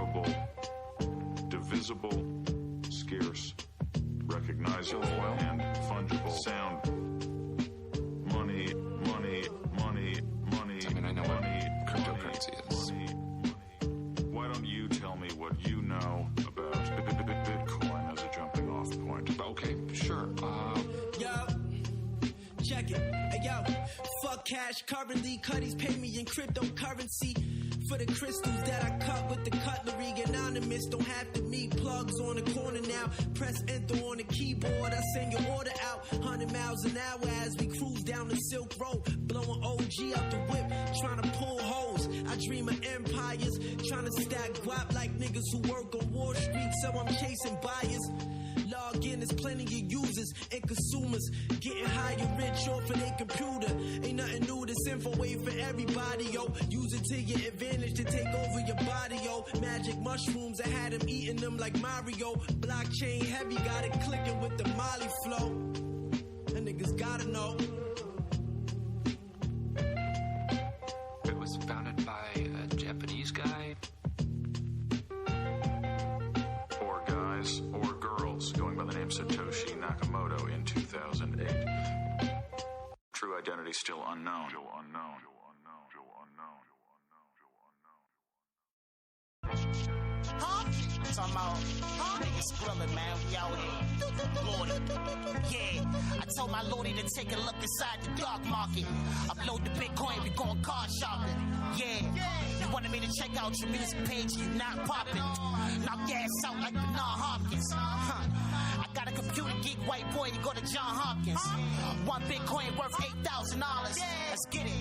durable, divisible, scarce, recognizable, and fungible. Sound. Money. I mean, I know what cryptocurrency is. Why don't you tell me what you know about Bitcoin as a jumping off point? Okay, sure. Yo, check it. Hey, yo, fuck cash currently. Cuddies pay me in cryptocurrency. For the crystals that I cut with the cutlery. Anonymous, don't have to meet plugs on the corner now. Press enter on the keyboard, I send your order out. 100 miles an hour as we cruise down the Silk Road. Blowing OG out the whip, trying to pull hoes. I dream of empires, trying to stack guap like niggas who work on Wall Street. So I'm chasing buyers. Log in, there's plenty of users and consumers getting high and rich off of their computer. Ain't nothing new, this info wait for everybody, yo. Use it to your advantage to take over your body, yo. Magic mushrooms, I had them eating them like Mario. Blockchain heavy, got it clicking with the Molly flow. And niggas gotta know. It was founded by a Japanese guy. Or guys, or girls, going by the name Satoshi Nakamoto in 2008. True identity still unknown. Talking about niggas grilling, man. We out here. Lordy. Yeah. I told my Lordy to take a look inside the dark market. Upload the Bitcoin, we going car shopping. Yeah. You wanted me to check out your music page, you not popping. Knock your ass out like Bernard Hopkins. I got a computer geek white boy to go to John Hopkins. One Bitcoin worth $8,000. Let's get it.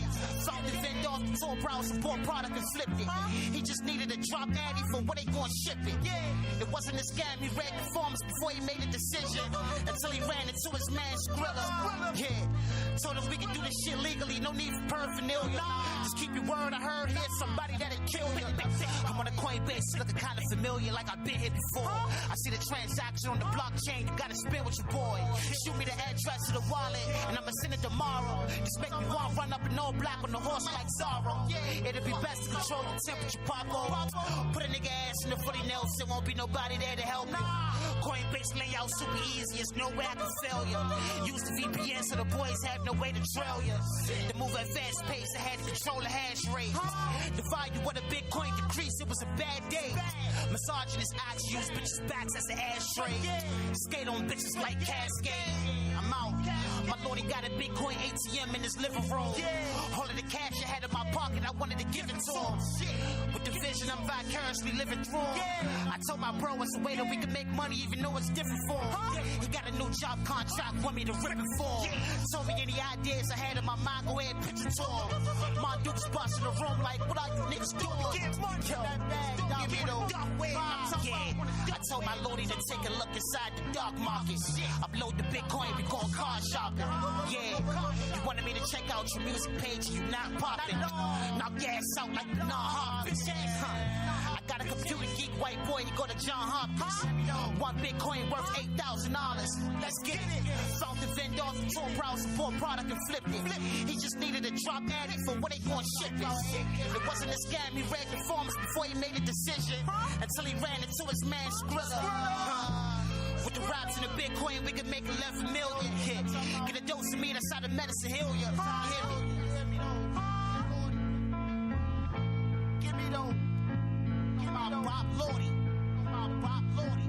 Found the vendor off the tour browser, bought product and flipped it. He just needed a drop addy for where they gonna ship it. It wasn't a scam, he read the forms before he made a decision. Until he ran into his man Skrilla. Yeah. Told him we can do this shit legally, no need for paraphernalia. Just keep your word, I heard here's somebody that'll kill you. I'm on a Coinbase, looking kinda familiar, like I've been here before. I see the transaction on the blockchain, you gotta spin with your boy. Shoot me the address of the wallet, and I'ma send it tomorrow. Just make me want run up in all black on the horse like Zorro. It'll be best to control the temperature, Paco. Put a nigga ass in the footy nails, there won't be nobody there to help you. Coinbase layout super easy, there's no way I can fail you. Use the VPN so the boys have no way to trail you. The move at fast pace, I had to control the hash rate. The value of the Bitcoin decreased, it was a bad day. Misogynist acts use bitches' backs as an ashtray. Skate on bitches like Cascade. I'm out. My lordy got a Bitcoin ATM in his living room. All of the cash I had in my pocket, I wanted to give it to him. With the vision, I'm vicariously living through him. I told my bro it's a way that we can make money, even though it's different for him. He got a new job contract, want me to rip it for him. Told me any ideas I had in my mind, go ahead, pitch it to him. My dude's busting the room like, what are you niggas doing? Yo, give me the I told my lordy to take a look inside the dark market. Upload the Bitcoin, we going car shopping. Yeah, you wanted me to check out your music page, you not popping. Knock your ass out like Bernard Hopkins. I got a computer geek white boy, you go to John Hopkins. One Bitcoin worth $8,000. Let's get it. Found the vendor off the tour browser, bought product and flipped it. He just needed a drop addy for where they gonna ship it. It wasn't a scam, he read the forms before he made a decision. Until he ran into his man Skrilla. With the raps and the Bitcoin, we can make 11 million. Get a dose of me, that's how the medicine heal ya. Give me those. Give my Bob Lordy. My Bob Lordy.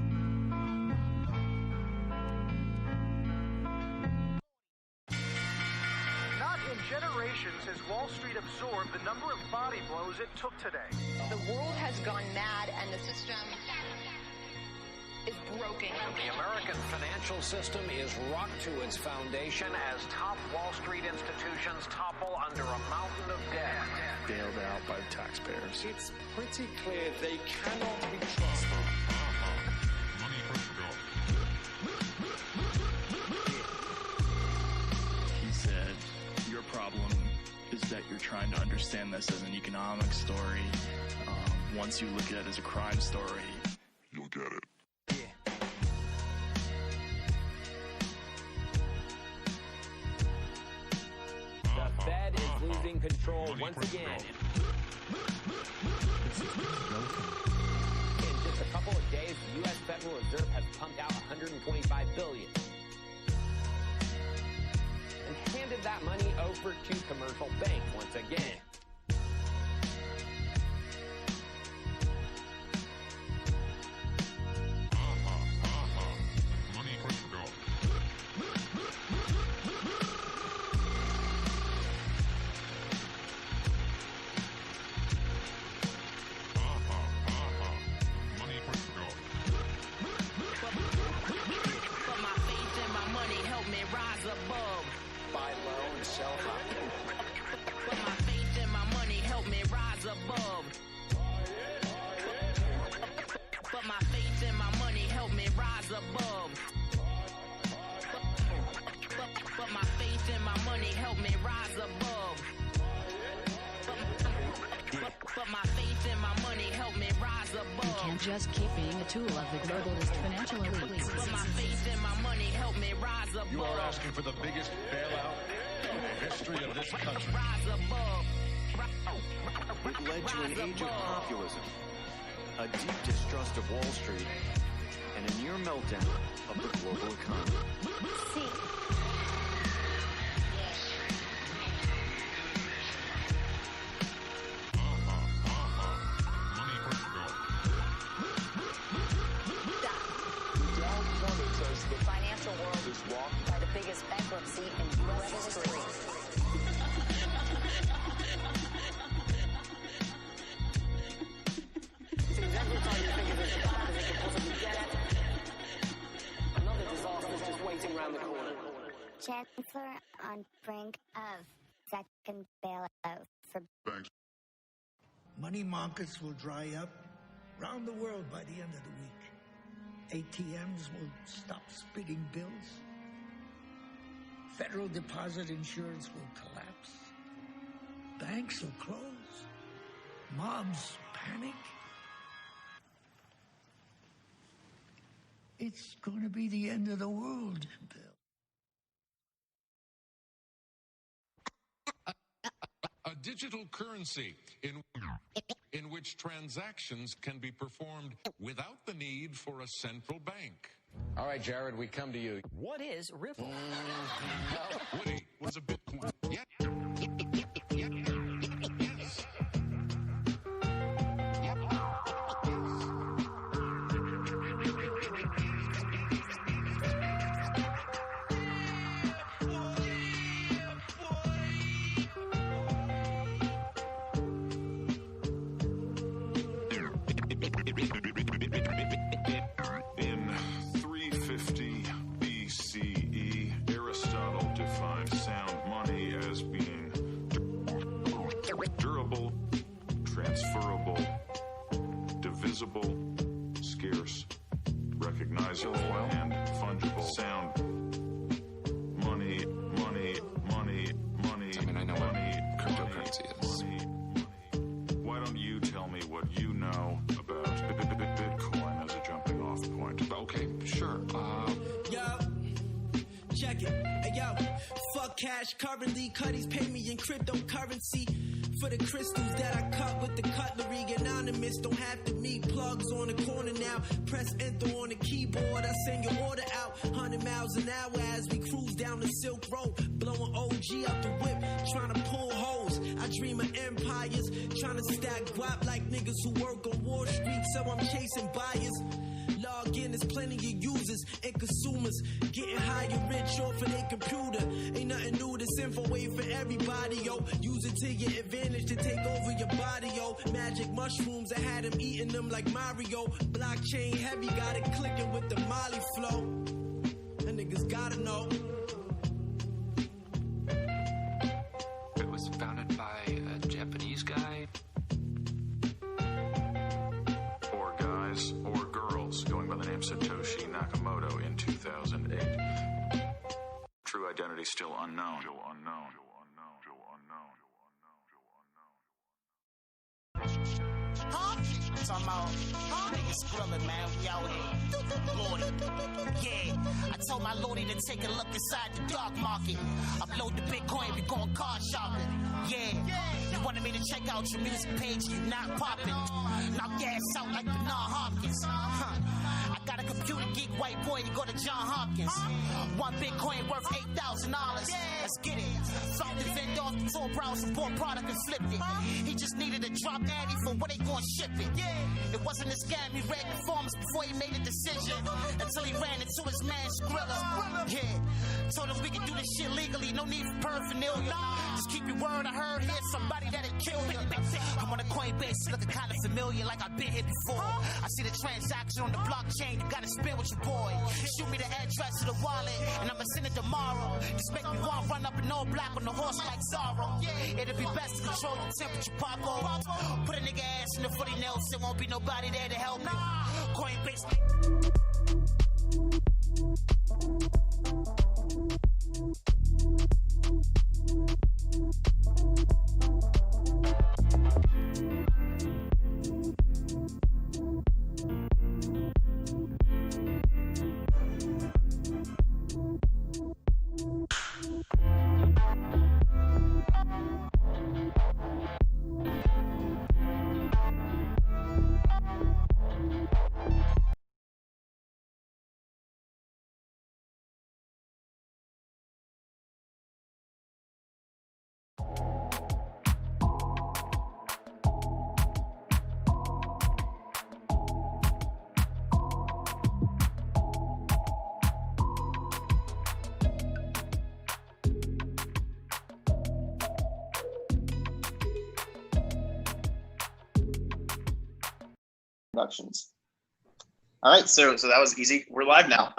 Not in generations has Wall Street absorbed the number of body blows it took today. The world has gone mad and the system is broken. The American financial system is rocked to its foundation as top Wall Street institutions topple under a mountain of debt. Bailed out by the taxpayers. It's pretty clear they cannot be trusted. He said, your problem is that you're trying to understand this as an economic story. Once you look at it as a crime story, you'll get it. The Fed is losing control once again. Federal Reserve has pumped out $125 billion and handed that money over to commercial banks once again. Just keep being a tool of the globalist financial elites. But my faith and my money help me rise above. You are asking for the biggest bailout in the history of this country. Rise above. It led to an age of populism, a deep distrust of Wall Street, and a near meltdown of the global economy. See. Bankruptcy in U.S. history. Every time you think of it as bad as it could possibly get, another disaster is just waiting around the corner. Chancellor on brink of second bailout for banks. Money markets will dry up around the world by the end of the week. ATMs will stop spitting bills. Federal deposit insurance will collapse. Banks will close. Mobs panic. It's going to be the end of the world, Bill. A digital currency in which transactions can be performed without the need for a central bank. All right, Jared, we come to you. What is Ripple? Woody was a Bitcoin. Yeah. Yes. Scarce, recognizable, and fungible. Sound. Money. I mean, I know what cryptocurrency is. Why don't you tell me what you know about Bitcoin as a jumping off point? Okay, sure. Yo, check it. Hey, yo, fuck cash currently. Cuddies pay me in cryptocurrency. For the crystals that I cut with the cutlery. Anonymous, don't have to meet plugs on the corner now. Press enter on the keyboard, I send your order out. 100 miles an hour as we cruise down the Silk Road. Blowing OG out the whip, trying to pull holes. I dream of empires, trying to stack guap like niggas who work on Wall Street. So I'm chasing buyers. Log in, there's plenty of users and consumers getting higher rich off of their computer. Ain't nothing new, this info ain't for everybody, yo. Use it to your advantage to take over your body, yo. Magic mushrooms, I had them eating them like Mario. Blockchain heavy, got it clicking with the Molly flow. And niggas gotta know. It was founded by a Japanese guy. Or guys, or girls, going by the name Satoshi Nakamoto in 2008. True identity still unknown. Huh? Talking about niggas scrubbing, man. We out here. Lordy. Yeah. I told my lordy to take a look inside the dark market. Upload the Bitcoin, we going car shopping. Yeah. You wanted me to check out your music page, you not popping. Knock your ass out like Bernard Hopkins. Huh. I got a computer geek white boy, you go to John Hopkins. One Bitcoin worth $8,000. Let's get it. Found the vendor off the Tor browser, bought product and flipped it. He just needed to drop Addy for where they gonna ship it. It wasn't a scam, he read the forms before he made a decision. Until he ran into his man Skrilla. Yeah. Told him we can do this shit legally, no need for paraphernalia. Just keep your word, I heard here's somebody that'll kill you. I'm on a Coinbase, looking kinda familiar, like I've been here before. I see the transaction on the blockchain, you gotta spin with your boy. Shoot me the address to the wallet, and I'ma send it tomorrow. Just make me want run up in all black on the horse like Zorro. It'll be best to control your temperature, Paco. Put a nigga ass in the footy nails, there won't be nobody there to help you. Coinbase. Productions. All right, so that was easy. We're live now.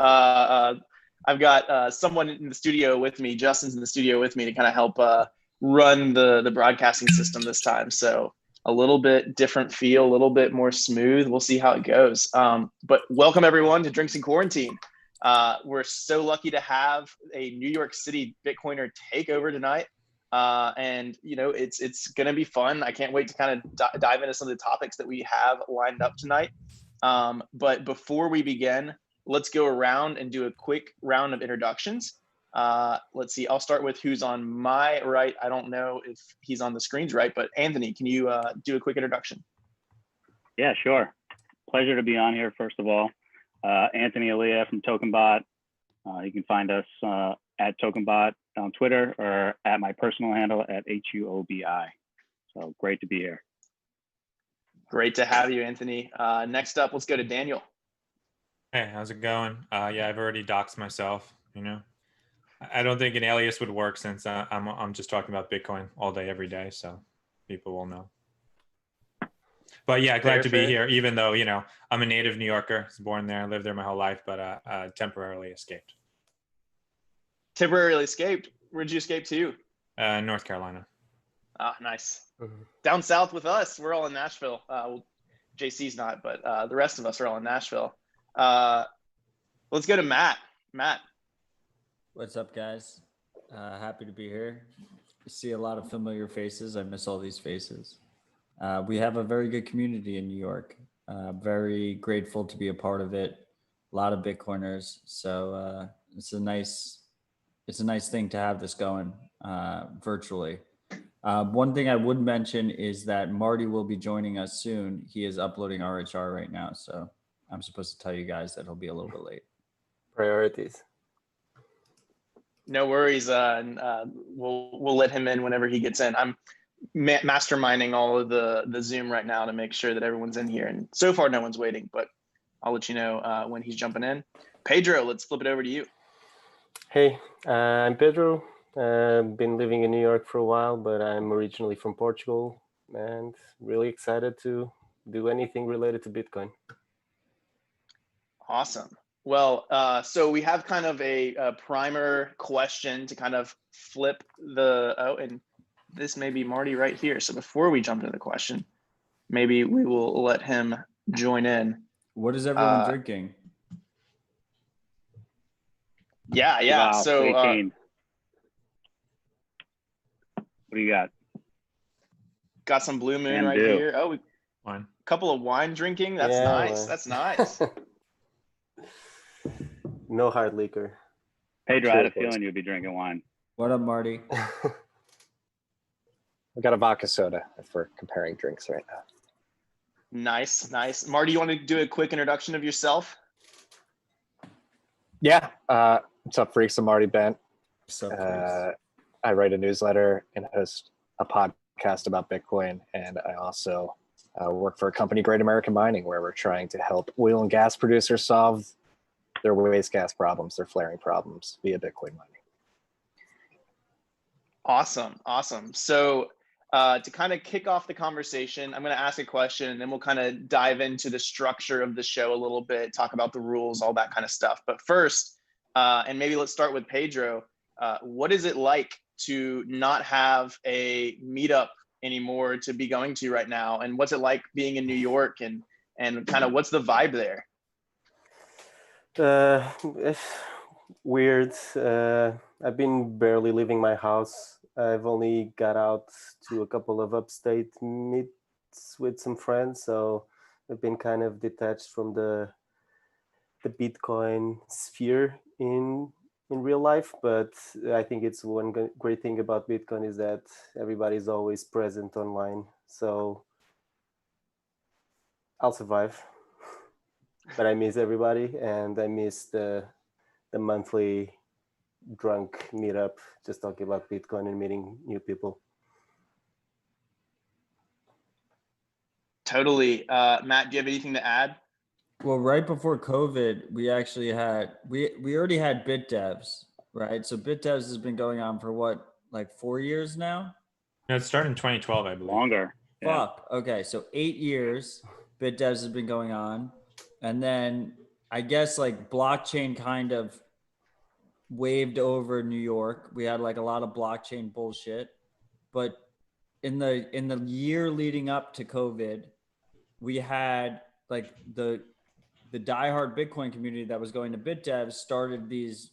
I've got someone in the studio with me. Justin's in the studio with me to kind of help run the broadcasting system this time. So a little bit different feel, a little bit more smooth. We'll see how it goes. But welcome everyone to Drinks in Quarantine. We're so lucky to have a New York City Bitcoiner takeover tonight. And you know, it's gonna be fun. I can't wait to kind of dive into some of the topics that we have lined up tonight. But before we begin, let's go around and do a quick round of introductions. Let's see, I'll start with who's on my right. I don't know if he's on the screens right, but Anthony, can you do a quick introduction? Yeah, sure. Pleasure to be on here, first of all. Anthony Aliyah from TokenBot. You can find us at TokenBot on Twitter or at my personal handle at HUOBI. So great to be here. Great to have you, Anthony. Next up, let's go to Daniel. Hey, how's it going? Yeah, I've already doxed myself. You know, I don't think an alias would work since I'm just talking about Bitcoin all day, every day, so people will know. But yeah, glad to be here, even though, you know, I'm a native New Yorker. I was born there, lived there my whole life, but temporarily escaped. Temporarily escaped? Where'd you escape to? North Carolina. Ah, nice. Down south with us, we're all in Nashville. Well, JC's not, but the rest of us are all in Nashville. Let's go to Matt. Matt. What's up, guys? Happy to be here. I see a lot of familiar faces. I miss all these faces. We have a very good community in New York. Very grateful to be a part of it. A lot of Bitcoiners. So it's a nice thing to have this going virtually. One thing I would mention is that Marty will be joining us soon. He is uploading RHR right now, so I'm supposed to tell you guys that he'll be a little bit late. Priorities. No worries. We'll let him in whenever he gets in. I'm masterminding all of the Zoom right now to make sure that everyone's in here. And so far, no one's waiting, but I'll let you know when he's jumping in. Pedro, let's flip it over to you. Hey, I'm Pedro. Been living in New York for a while, but I'm originally from Portugal and really excited to do anything related to Bitcoin. Awesome. Well, so we have kind of a primer question to kind of flip and this may be Marty right here. So before we jump into the question, maybe we will let him join in. What is everyone drinking? Yeah. Wow, so what do you got? Got some Blue Moon right here. Oh, a couple of wine drinking. That's nice. That's nice. No hard liquor. Pedro, I had a feeling you'd be drinking wine. What up, Marty? I got a vodka soda if we're comparing drinks right now. Nice. Marty, you want to do a quick introduction of yourself? Yeah. What's up, freaks? I'm Marty Bent. What's up, freaks? I write a newsletter and host a podcast about Bitcoin. And I also work for a company, Great American Mining, where we're trying to help oil and gas producers solve their waste gas problems, their flaring problems via Bitcoin mining. Awesome. So to kind of kick off the conversation, I'm going to ask a question and then we'll kind of dive into the structure of the show a little bit, talk about the rules, all that kind of stuff. But first, and maybe let's start with Pedro. What is it like to not have a meetup anymore to be going to right now? And what's it like being in New York and kind of what's the vibe there? It's weird. I've been barely leaving my house. I've only got out to a couple of upstate meets with some friends, so I've been kind of detached from the Bitcoin sphere in real life. But I think it's one great thing about Bitcoin is that everybody's always present online, so I'll survive. But I miss everybody, and I miss the monthly drunk meetup, just talking about Bitcoin and meeting new people. Totally. Matt, do you have anything to add? Well, right before COVID, we actually had, we already had BitDevs, right? So BitDevs has been going on for what, like 4 years now? No, it started in 2012, I believe. Longer. Fuck. Okay, so 8 years BitDevs has been going on. And then I guess like blockchain kind of waved over New York. We had like a lot of blockchain bullshit. But in the year leading up to COVID, we had like the diehard Bitcoin community that was going to BitDevs started these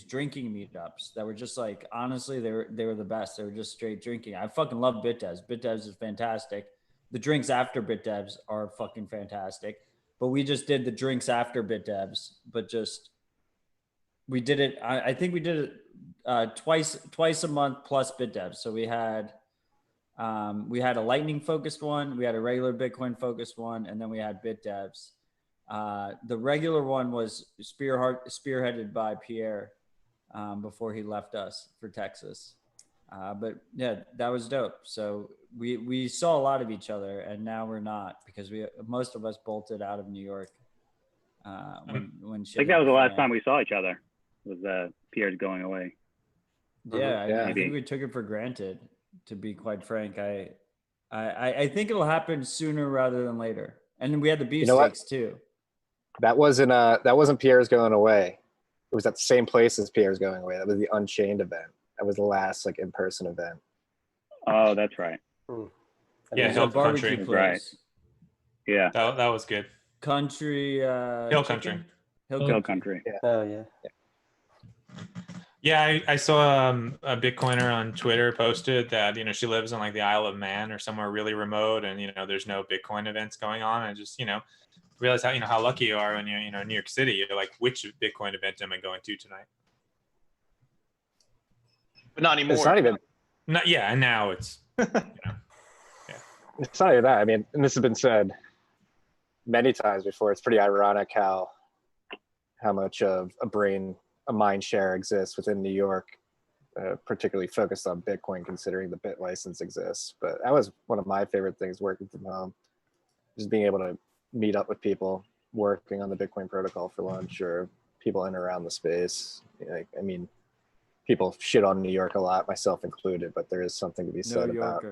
drinking meetups that were just like, honestly, they were the best. They were just straight drinking. I fucking love BitDevs. BitDevs is fantastic. The drinks after BitDevs are fucking fantastic. But we just did the drinks after BitDevs, but just we did it. I think we did it twice a month plus BitDevs. So we had a lightning focused one, we had a regular Bitcoin focused one, and then we had BitDevs. The regular one was spearheaded by Pierre before he left us for Texas. But yeah, that was dope. So we saw a lot of each other, and now we're not because most of us bolted out of New York. When shit I think that was the last time we saw each other. Was Pierre's going away? Yeah, I think we took it for granted. To be quite frank, I think it'll happen sooner rather than later. And then we had the beefsteaks too. That wasn't Pierre's going away. It was at the same place as Pierre's going away. That was the Unchained event. That was the last like in-person event. Oh, that's right. Yeah, Hill Country. Right. Yeah. That was good. Country. Hill Country. Hill Country. Yeah. Oh yeah. Yeah, I saw a Bitcoiner on Twitter posted that she lives on like the Isle of Man or somewhere really remote, and there's no Bitcoin events going on. And just realize how lucky you are when you're in New York City. You're like, which Bitcoin event am I going to tonight? But not anymore. It's not even. And now it's. It's not even that. I mean, and this has been said many times before. It's pretty ironic how much of a mindshare exists within New York, particularly focused on Bitcoin, considering the Bit license exists. But that was one of my favorite things working from home, just being able to meet up with people working on the Bitcoin protocol for lunch, or people in and around the space. Like, I mean, people shit on New York a lot, myself included, but there is something to be said about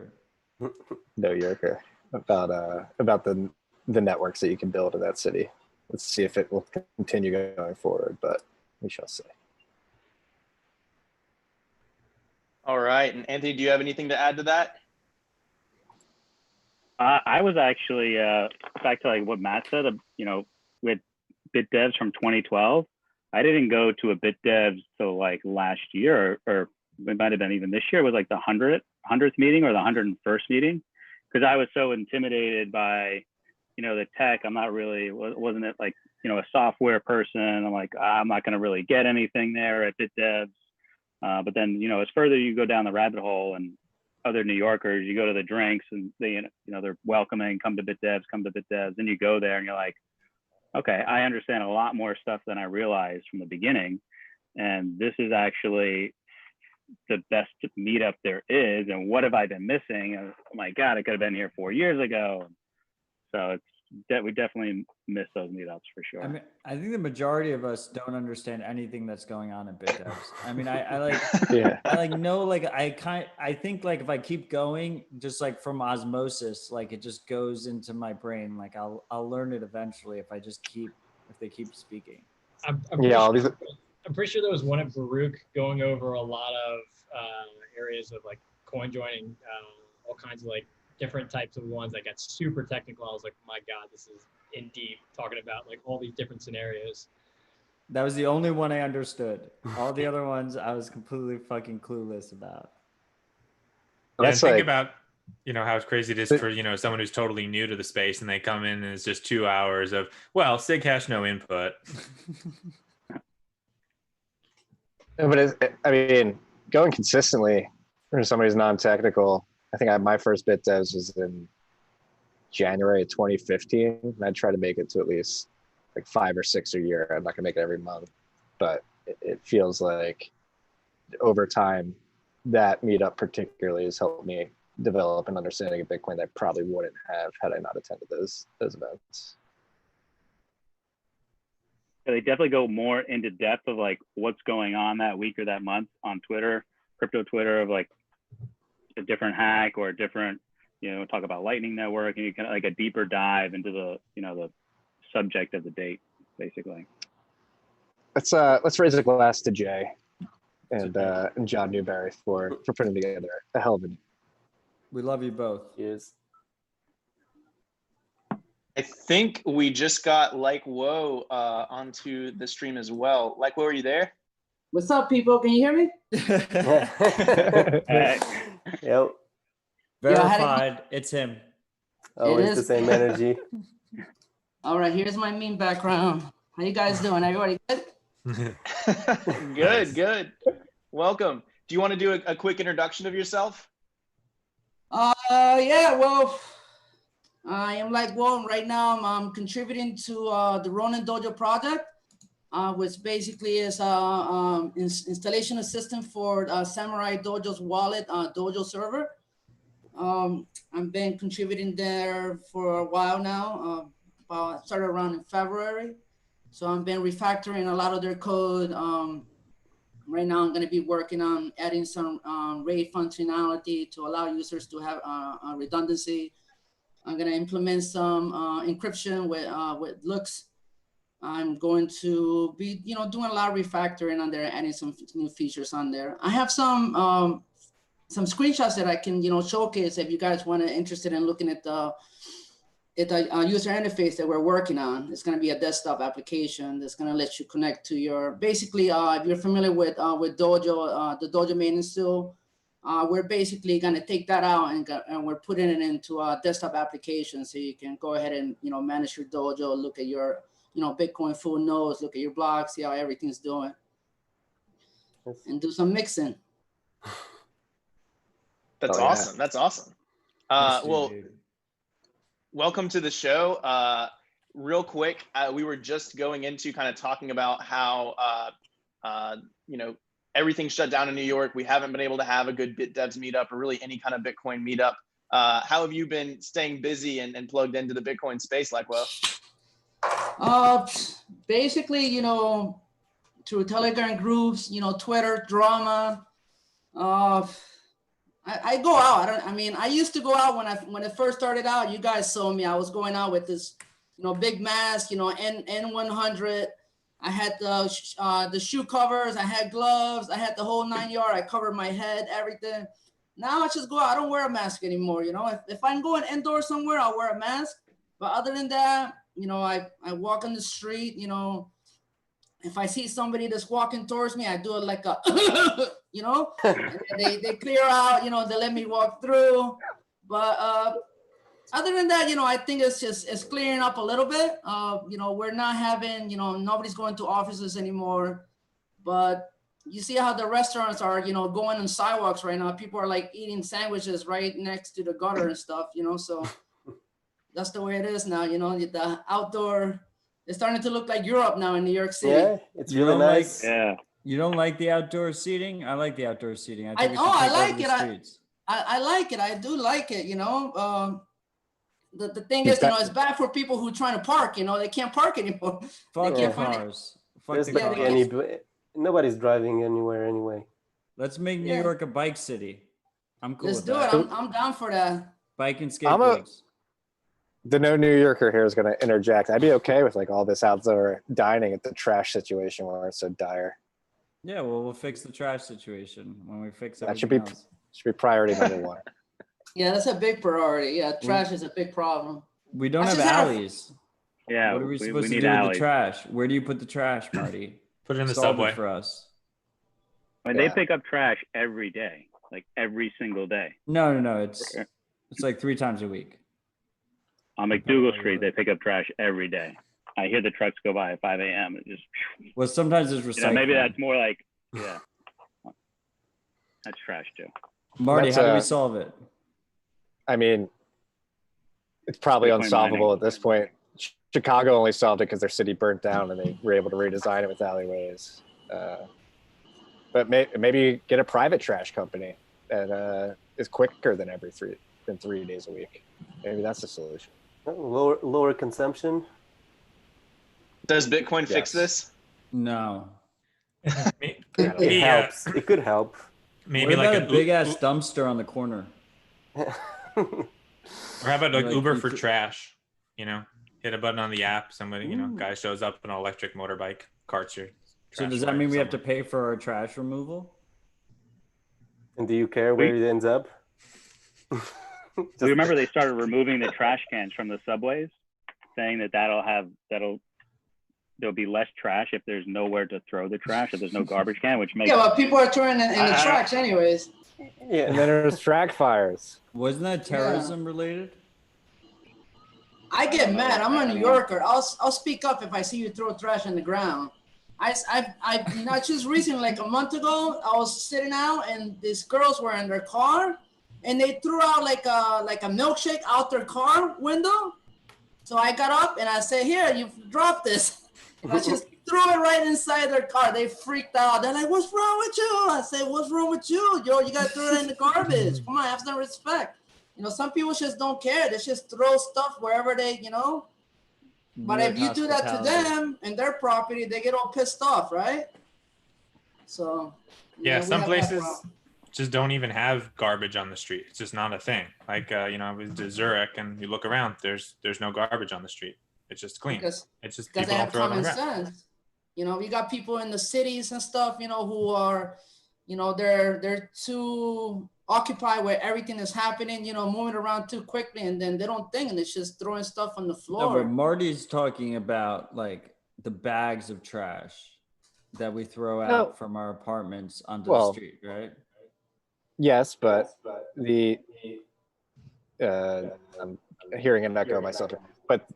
New Yorker, about the networks that you can build in that city. Let's see if it will continue going forward, but we shall see. All right. And Anthony, do you have anything to add to that? I was actually, back to like what Matt said, with BitDevs from 2012, I didn't go to a BitDevs till like last year, or it might have been even this year. It was like the 100th meeting or the 101st meeting, because I was so intimidated by, the tech. I'm not really, wasn't it like, a software person. I'm like, I'm not going to really get anything there at BitDevs. But then, as further you go down the rabbit hole and other New Yorkers, you go to the drinks and they, they're welcoming, come to BitDevs. And you go there and you're like, okay, I understand a lot more stuff than I realized from the beginning. And this is actually the best meetup there is. And what have I been missing? And, oh my God, I could have been here 4 years ago. So it's that we definitely miss those meetups for sure. I mean, I think the majority of us don't understand anything that's going on in BitDevs. I mean, I like, Yeah. I like know, like I think like if I keep going, just like from osmosis, like it just goes into my brain. Like I'll learn it eventually if they keep speaking. I'm pretty sure there was one at Baruch going over a lot of areas of like coin joining, all kinds of like different types of ones that got super technical. I was like, my God, this is in deep, talking about like all these different scenarios. That was the only one I understood. All the other ones I was completely fucking clueless about. Yeah, and think about, how crazy it is for, someone who's totally new to the space and they come in and it's just 2 hours of, well, sig hash, no input. But I mean, going consistently for somebody who's non-technical, I think my first BitDevs was in January of 2015. And I try to make it to at least like 5 or 6 a year. I'm not gonna make it every month, but it feels like over time, that meetup particularly has helped me develop an understanding of Bitcoin that I probably wouldn't have had I not attended those events. They definitely go more into depth of like what's going on that week or that month on Twitter, crypto Twitter, of like a different hack or a different, talk about Lightning Network, and you can like a deeper dive into the, the subject of the date, basically. Let's raise a glass to Jay and John Newberry for putting together a hell of a. We love you both. Yes. I think we just got Likewhoa onto the stream as well. Likewhoa, are you there? What's up, people? Can you hear me? Yep. Verified. It's him. Always the same energy. All right, here's my meme background. How you guys doing? Everybody good? Good. Welcome. Do you want to do a quick introduction of yourself? Yeah, well, I am Likewhoa. Right now I'm contributing to the Ronin Dojo project, which basically is installation assistant for Samurai Dojo's wallet Dojo server. I've been contributing there for a while now. Started around in February. So I've been refactoring a lot of their code. Right now I'm going to be working on adding some RAID functionality to allow users to have redundancy. I'm going to implement some encryption with looks. I'm going to be, doing a lot of refactoring on there, adding some new features on there. I have some screenshots that I can, showcase if you guys want to interested in looking at the user interface that we're working on. It's going to be a desktop application that's going to let you connect to your, basically, if you're familiar with Dojo, the Dojo maintenance tool, we're basically going to take that out and we're putting it into a desktop application so you can go ahead and, manage your Dojo, look at your, Bitcoin full nodes, look at your blocks, see how everything's doing, and do some mixing. That's awesome. That's awesome. Well, welcome to the show. Real quick, we were just going into kind of talking about how, everything shut down in New York. We haven't been able to have a good BitDevs meetup or really any kind of Bitcoin meetup. How have you been staying busy and plugged into the Bitcoin space, Likewhoa? Basically, through Telegram groups, Twitter drama. I go out. I used to go out when it first started out. You guys saw me. I was going out with this, big mask, N100. I had the shoe covers. I had gloves. I had the whole 9 yards. I covered my head, everything. Now I just go out. I don't wear a mask anymore. If I'm going indoors somewhere, I'll wear a mask. But other than that, I walk on the street. If I see somebody that's walking towards me, I do it like a, and they clear out, they let me walk through. But other than that, I think it's clearing up a little bit. We're not having, nobody's going to offices anymore. But you see how the restaurants are, going on sidewalks right now. People are like eating sandwiches right next to the gutter and stuff, so that's the way it is now. The outdoor It's starting to look like Europe now in New York City. Yeah, it's really nice. Yeah. You don't like the outdoor seating? I like the outdoor seating. I think I take like over it. the streets. I like it. I do like it. You know, the thing is, you know, it's bad for people who are trying to park. You know, they can't park anymore. Fuck They the can't find it. cars. Fuck There's the barely cars. nobody's driving anywhere anyway. Let's make New York a bike city. I'm cool Let's with do that. it. I'm down for that. Bike and skateboards. The no New Yorker here is going to interject. I'd be okay with like all this outdoor dining at the trash situation where it's so dire. Yeah, well, we'll fix the trash situation when we fix That everything else. should be priority number one. Yeah, that's a big priority. Yeah, trash is a big problem. We don't have alleys. Yeah, what are we supposed to need do with alleys. the trash? Where do you put the trash, Marty? Put it in the Solve subway. it for us. I mean, they pick up trash every day, like every single day. No. It's like 3 times a week. On McDougal Street, they pick up trash every day. I hear the trucks go by at 5 a.m. It just. Well, sometimes it's recycling. You know, maybe that's more like, yeah. That's trash too. Marty, how do we solve it? I mean, it's probably Bitcoin unsolvable mining. at this point. Chicago only solved it because their city burnt down and they were able to redesign it with alleyways. But maybe get a private trash company that is quicker than 3 days a week. Maybe that's the solution. Lower consumption. Does Bitcoin fix this? No. It helps. It could help. Maybe what like about a big ass dumpster on the corner. Or how about like Uber for trash? You know, hit a button on the app. Somebody, you know, guy shows up on an electric motorbike, carts your. So does that mean we have to pay for our trash removal? And do you care where it ends up? Do you remember they started removing the trash cans from the subways, saying that there'll be less trash if there's nowhere to throw the trash, if there's no garbage can, which makes well, people are throwing it in the tracks anyways. Yeah, and then there's track fires. Wasn't that terrorism related? I get mad. I'm a New Yorker. I'll speak up if I see you throw trash on the ground. I not just recently, like a month ago, I was sitting out and these girls were in their car and they threw out like a milkshake out their car window. So I got up and I said, "Here, you dropped this." And I just threw it right inside their car. They freaked out. They're like, "What's wrong with you?" I said, "What's wrong with you? Yo, you gotta throw it in the garbage. Come on, have some respect." You know, some people just don't care. They just throw stuff wherever they, you know. But if you do that to them and their property, they get all pissed off, right? So yeah, some places just don't even have garbage on the street. It's just not a thing. Like you know, I was to Zurich and you look around, there's no garbage on the street. It's just clean. It's just people they have don't throw it on common the ground. sense. You know, you got people in the cities and stuff, you know, who are, you know, they're too occupied where everything is happening, you know, moving around too quickly, and then they don't think, and it's just throwing stuff on the No, floor. but Marty's talking about like the bags of trash that we throw out from our apartments onto the street, right? Yes, but I'm hearing an echo myself. But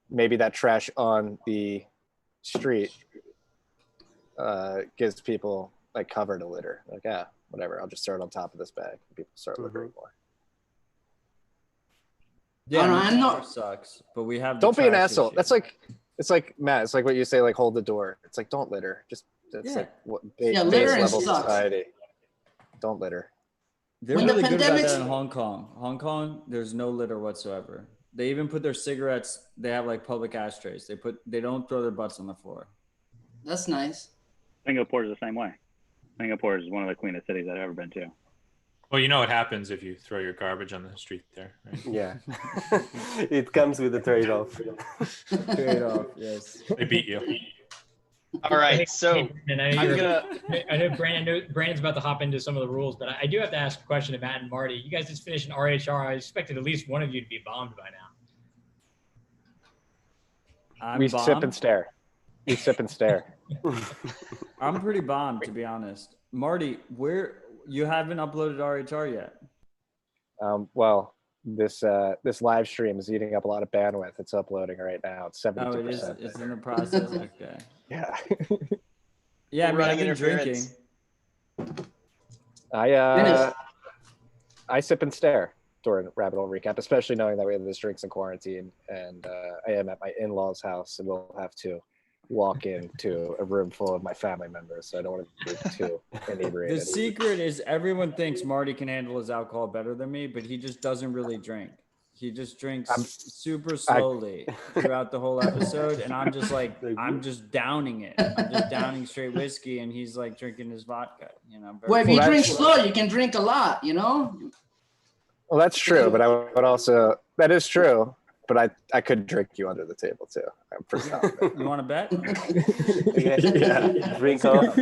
maybe that trash on the street gives people like cover to litter. Like, yeah, whatever. I'll just throw it on top of this bag. People start littering more. Yeah, I know. Sucks, but we have. Don't be an asshole. That's like, it's like Matt. It's like what you say. Like, hold the door. It's like, don't litter. Just it's like what base level society. Don't litter. They're really good about that in Hong Kong. Hong Kong, there's no litter whatsoever. They even put their cigarettes. They have like public ashtrays. They don't throw their butts on the floor. That's nice. Singapore is the same way. Singapore is one of the cleanest cities I've ever been to. Well, you know what happens if you throw your garbage on the street there, right? Yeah. It comes with a trade-off. Trade-off, yes. They beat you. All right, so I know Brandon's about to hop into some of the rules, but I do have to ask a question to Matt and Marty. You guys just finished an RHR. I expected at least one of you to be bombed by now. We sip and stare. We sip and stare. I'm pretty bombed, to be honest. Marty, where you haven't uploaded RHR yet? Well, this live stream is eating up a lot of bandwidth. It's uploading right now. It's 72%. Oh, it is. It's in the process. Okay. Yeah. Yeah, I mean, I've been drinking. I sip and stare. during Rabbit Hole Recap, especially knowing that we have this drinks in quarantine, and I am at my in-laws' house, and we'll have to walk into a room full of my family members, so I don't want to be too inebriated. The secret is everyone thinks Marty can handle his alcohol better than me, but he just doesn't really drink. He just drinks super slowly throughout the whole episode, and I'm just like, I'm just downing it. I'm just downing straight whiskey, and he's like drinking his vodka. You know. Well, if you drink slow, you can drink a lot. You know. Well, that's true, but I would also. That is true, but I could drink you under the table too. I'm pretty confident. You want to bet? Yeah. Drink off.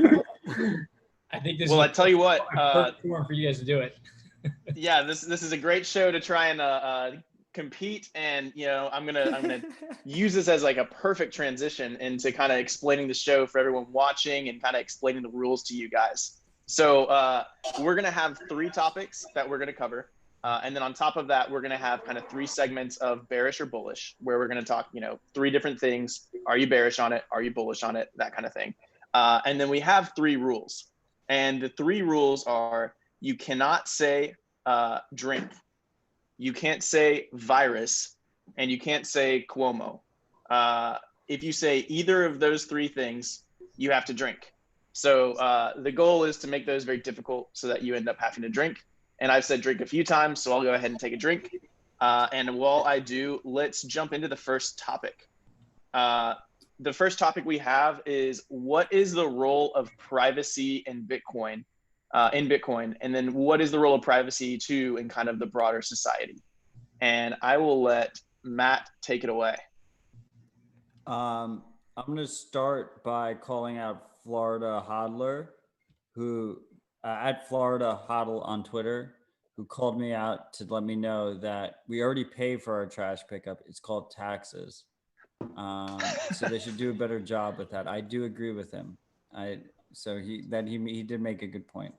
I think this. Well, is I tell you what. perfect forum for you guys to do it. Yeah, this is a great show to try and compete, and I'm gonna use this as like a perfect transition into kind of explaining the show for everyone watching and kind of explaining the rules to you guys. So we're gonna have 3 topics that we're gonna cover, and then on top of that, we're gonna have kind of 3 segments of bearish or bullish, where we're gonna talk 3 different things. Are you bearish on it? Are you bullish on it? That kind of thing. And then we have 3 rules, and the 3 rules are: you cannot say drink, you can't say virus, and you can't say Cuomo. If you say either of those 3 things, you have to drink. So the goal is to make those very difficult so that you end up having to drink. And I've said drink a few times, so I'll go ahead and take a drink. And while I do, let's jump into the first topic. The first topic we have is, what is the role of privacy in Bitcoin? And then what is the role of privacy too in kind of the broader society? And I will let Matt take it away. I'm going to start by calling out Florida Hodler, who at Florida Hodl on Twitter, who called me out to let me know that we already pay for our trash pickup. It's called taxes. So they should do a better job with that. I do agree with him. He did make a good point.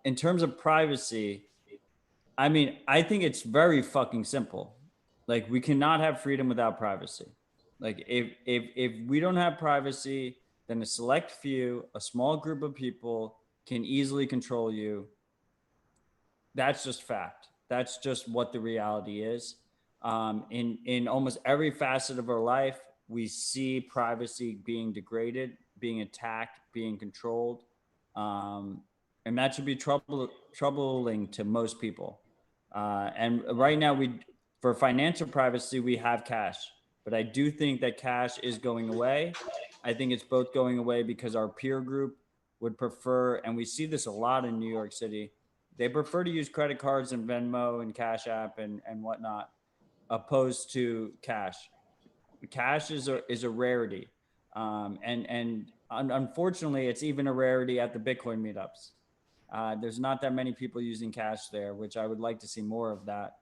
In terms of privacy, I mean, I think it's very fucking simple. Like, we cannot have freedom without privacy. Like, if we don't have privacy, then a select few, a small group of people can easily control you. That's just fact. That's just what the reality is. In almost every facet of our life, we see privacy being degraded, being attacked, being controlled. And that should be troubling to most people. And right now, for financial privacy, we have cash. But I do think that cash is going away. I think it's both going away because our peer group would prefer, and we see this a lot in New York City, they prefer to use credit cards and Venmo and Cash App and whatnot, opposed to cash. Cash is a rarity. And unfortunately, it's even a rarity at the Bitcoin meetups. There's not that many people using cash there, which I would like to see more of that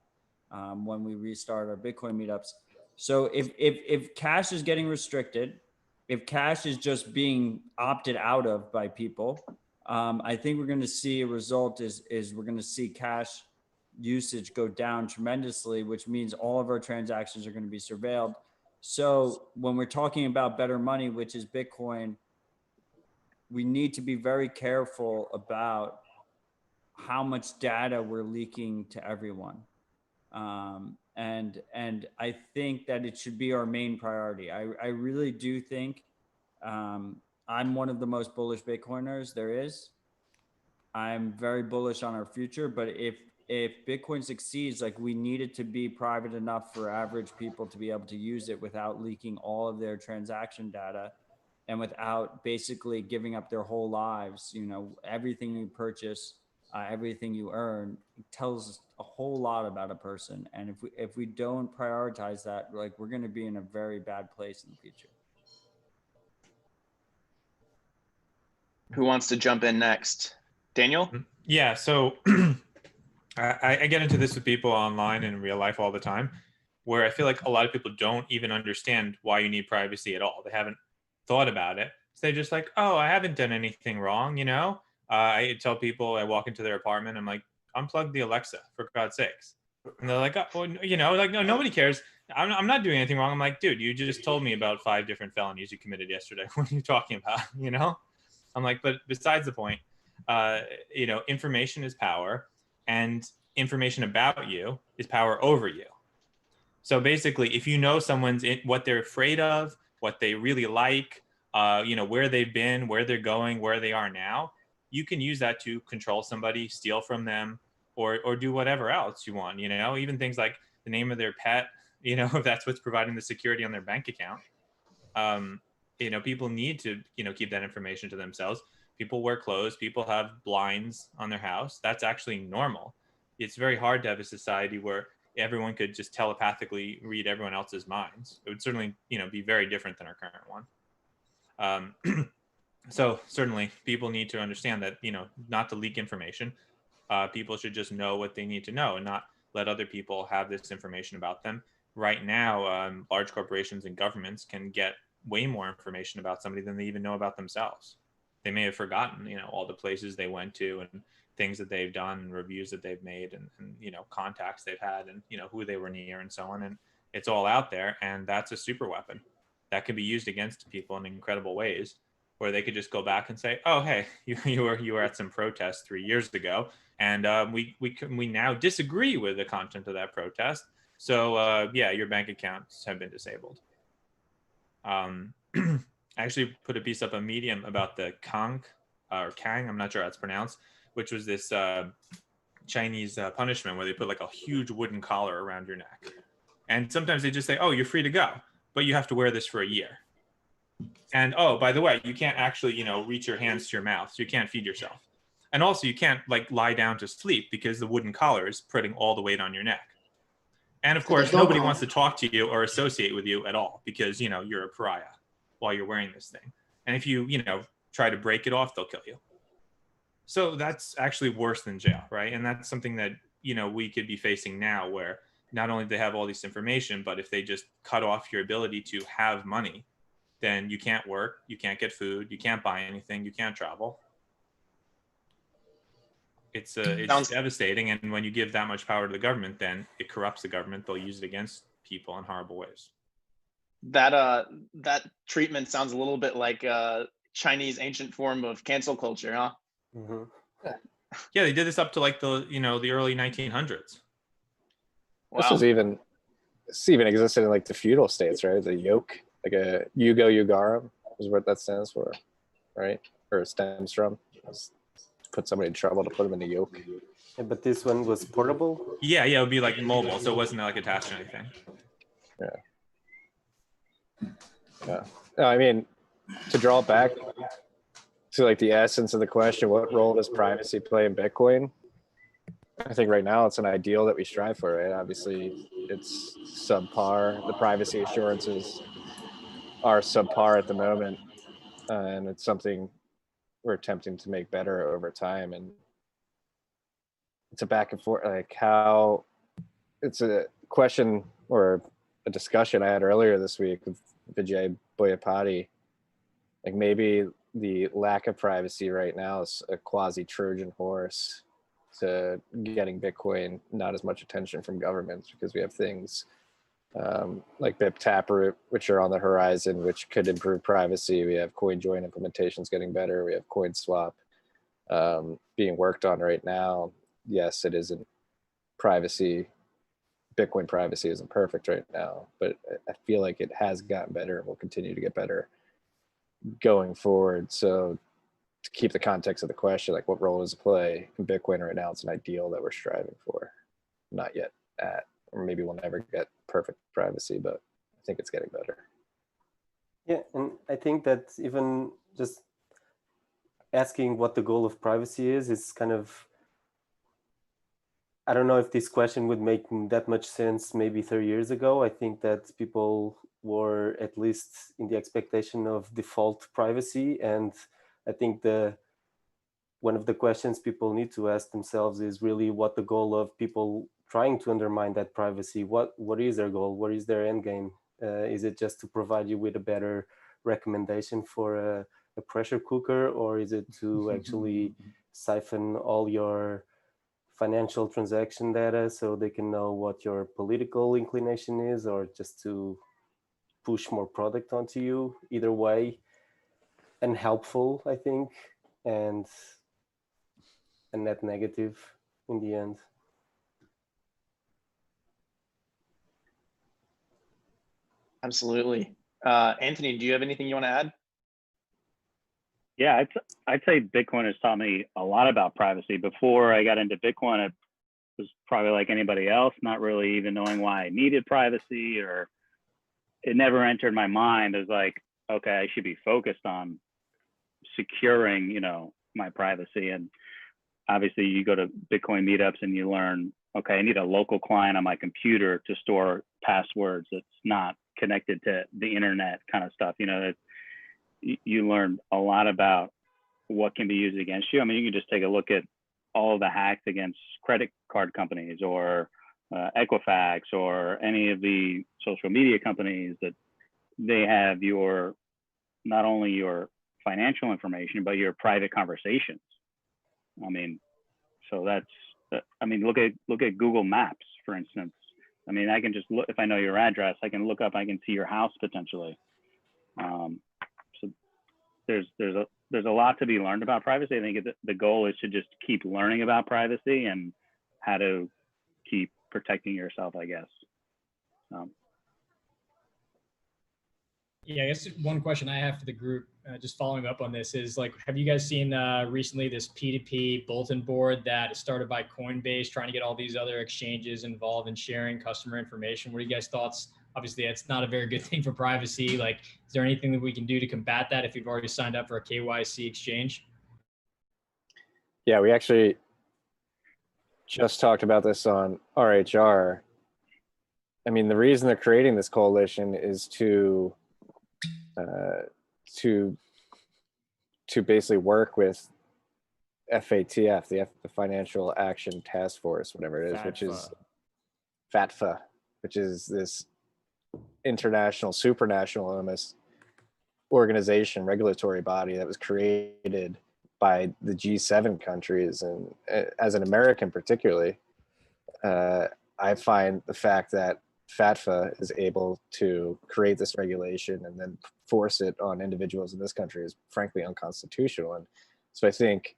when we restart our Bitcoin meetups. So if cash is getting restricted, if cash is just being opted out of by people, I think we're going to see a result is we're going to see cash usage go down tremendously, which means all of our transactions are going to be surveilled. So when we're talking about better money, which is Bitcoin, we need to be very careful about how much data we're leaking to everyone. And I think that it should be our main priority. I really do think I'm one of the most bullish Bitcoiners there is. I'm very bullish on our future, but if Bitcoin succeeds, like, we need it to be private enough for average people to be able to use it without leaking all of their transaction data and without basically giving up their whole lives. You know, everything you purchase, everything you earn tells a whole lot about a person. And if we don't prioritize that, like, we're going to be in a very bad place in the future. Who wants to jump in next? Daniel? Yeah, so I get into this with people online and in real life all the time, where I feel like a lot of people don't even understand why you need privacy at all. They haven't thought about it. So they're just like, oh, I haven't done anything wrong, you know? I tell people, I walk into their apartment, I'm like, unplug the Alexa, for God's sakes. And they're like, oh, well, you know, like, no, nobody cares. I'm not doing anything wrong. I'm like, dude, you just told me about 5 different felonies you committed yesterday. What are you talking about, you know? I'm like, but besides the point, you know, information is power. And information about you is power over you. So basically, if you know what they're afraid of, what they really like, where they've been, where they're going, where they are now, you can use that to control somebody, steal from them, or do whatever else you want, even things like the name of their pet, if that's what's providing the security on their bank account. People need to, keep that information to themselves. People wear clothes, people have blinds on their house. That's actually normal. It's very hard to have a society where everyone could just telepathically read everyone else's minds. It would certainly, be very different than our current one. So certainly people need to understand that, not to leak information. People should just know what they need to know and not let other people have this information about them. Right now, large corporations and governments can get way more information about somebody than they even know about themselves. They may have forgotten, all the places they went to and things that they've done and reviews that they've made and contacts they've had and, who they were near and so on. And it's all out there. And that's a super weapon that can be used against people in incredible ways, where they could just go back and say, oh, hey, you were at some protest 3 years ago. And we now disagree with the content of that protest. So your bank accounts have been disabled. I actually put a piece up on Medium about the Kang, I'm not sure how it's pronounced, which was this Chinese punishment where they put like a huge wooden collar around your neck. And sometimes they just say, oh, you're free to go, but you have to wear this for a year. And, oh, by the way, you can't actually, reach your hands to your mouth. So you can't feed yourself. And also you can't lie down to sleep because the wooden collar is putting all the weight on your neck. And of course, nobody wants to talk to you or associate with you at all because, you're a pariah while you're wearing this thing. And if you, try to break it off, they'll kill you. So that's actually worse than jail, right? And that's something that, we could be facing now, where not only do they have all this information, but if they just cut off your ability to have money, then you can't work, you can't get food, you can't buy anything, you can't travel. It's devastating. And when you give that much power to the government, then it corrupts the government. They'll use it against people in horrible ways. That treatment sounds a little bit like Chinese ancient form of cancel culture, huh? Mm-hmm. Yeah, they did this up to like the early 1900s. Wow. This even existed in like the feudal states, right? The yoke, like a Yugo Yugarum is what that stands for, right? Or stems from. Put somebody in trouble to put them in the yoke. Yeah, but this one was portable? Yeah, it would be like mobile, so it wasn't like attached to anything. Yeah. No, I mean, to draw back to like the essence of the question, what role does privacy play in Bitcoin? I think right now it's an ideal that we strive for, right? Obviously, it's subpar. The privacy assurances are subpar at the moment, and it's something we're attempting to make better over time. And it's a back and forth, like how it's a question or a discussion I had earlier this week with Vijay Boyapati. Like maybe the lack of privacy right now is a quasi Trojan horse to getting Bitcoin not as much attention from governments, because we have things like BIP Taproot, which are on the horizon, which could improve privacy. We have CoinJoin implementations getting better. We have CoinSwap being worked on right now. Yes, it isn't privacy. Bitcoin privacy isn't perfect right now, but I feel like it has gotten better and will continue to get better going forward. So to keep the context of the question, like what role does it play in Bitcoin right now? It's an ideal that we're striving for, not yet at, or maybe we'll never get perfect privacy, but I think it's getting better. Yeah, and I think that even just asking what the goal of privacy is kind of, I don't know if this question would make that much sense maybe 30 years ago. I think that people were at least in the expectation of default privacy. And I think one of the questions people need to ask themselves is really what the goal of people trying to undermine that privacy. What is their goal? What is their end game? Is it just to provide you with a better recommendation for a pressure cooker, or is it to actually siphon all your financial transaction data so they can know what your political inclination is, or just to push more product onto you? Either way, unhelpful, I think, and a net negative in the end. Absolutely. Anthony, do you have anything you want to add? Yeah, I'd say Bitcoin has taught me a lot about privacy. Before I got into Bitcoin, I was probably like anybody else, not really even knowing why I needed privacy, or it never entered my mind as like, okay, I should be focused on securing, you know, my privacy. And obviously you go to Bitcoin meetups and you learn, okay, I need a local client on my computer to store passwords that's not connected to the internet kind of stuff. You know, that you learn a lot about what can be used against you. I mean, you can just take a look at all of the hacks against credit card companies or Equifax or any of the social media companies that they have your, not only your financial information, but your private conversations. I mean, so that's, I mean, look at Google Maps, for instance. I mean, I can just look, if I know your address, I can look up, I can see your house potentially. So there's a lot to be learned about privacy. I think the goal is to just keep learning about privacy and how to keep protecting yourself, I guess. Yeah, I guess one question I have for the group, just following up on this, is like, have you guys seen recently this P2P bulletin board that is started by Coinbase, trying to get all these other exchanges involved in sharing customer information? What are you guys' thoughts? Obviously, it's not a very good thing for privacy. Like, is there anything that we can do to combat that if you've already signed up for a KYC exchange? Yeah, we actually just talked about this on RHR. I mean, the reason they're creating this coalition is to basically work with FATF, the Financial Action Task Force, whatever it is, which is FATFA, which is this international, supranational almost organization, regulatory body that was created by the G7 countries. And as an American particularly, I find the fact that FATFA is able to create this regulation and then force it on individuals in this country is frankly unconstitutional. And so I think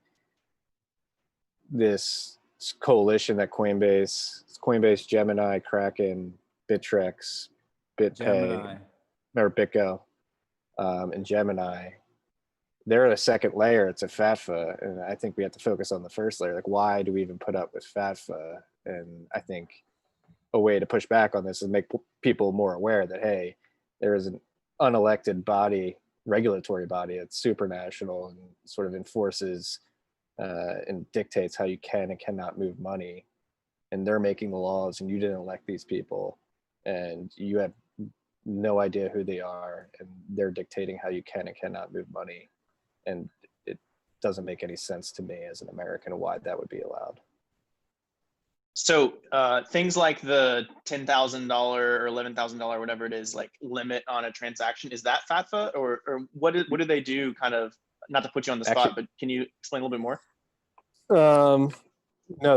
this coalition that Coinbase, Gemini, Kraken, Bittrex, BitPay, or BitGo, and Gemini, they're at a second layer to FATFA. And I think we have to focus on the first layer. Like, why do we even put up with FATFA? And I think a way to push back on this is make people more aware that, hey, there is an unelected body, regulatory body that's supranational and sort of enforces and dictates how you can and cannot move money. And they're making the laws, and you didn't elect these people, and you have no idea who they are, and they're dictating how you can and cannot move money. And it doesn't make any sense to me as an American why that would be allowed. So things like the $10,000 or $11,000, whatever it is, like limit on a transaction, is that FATFA, or what do they do? Kind of, not to put you on the spot, but can you explain a little bit more? No,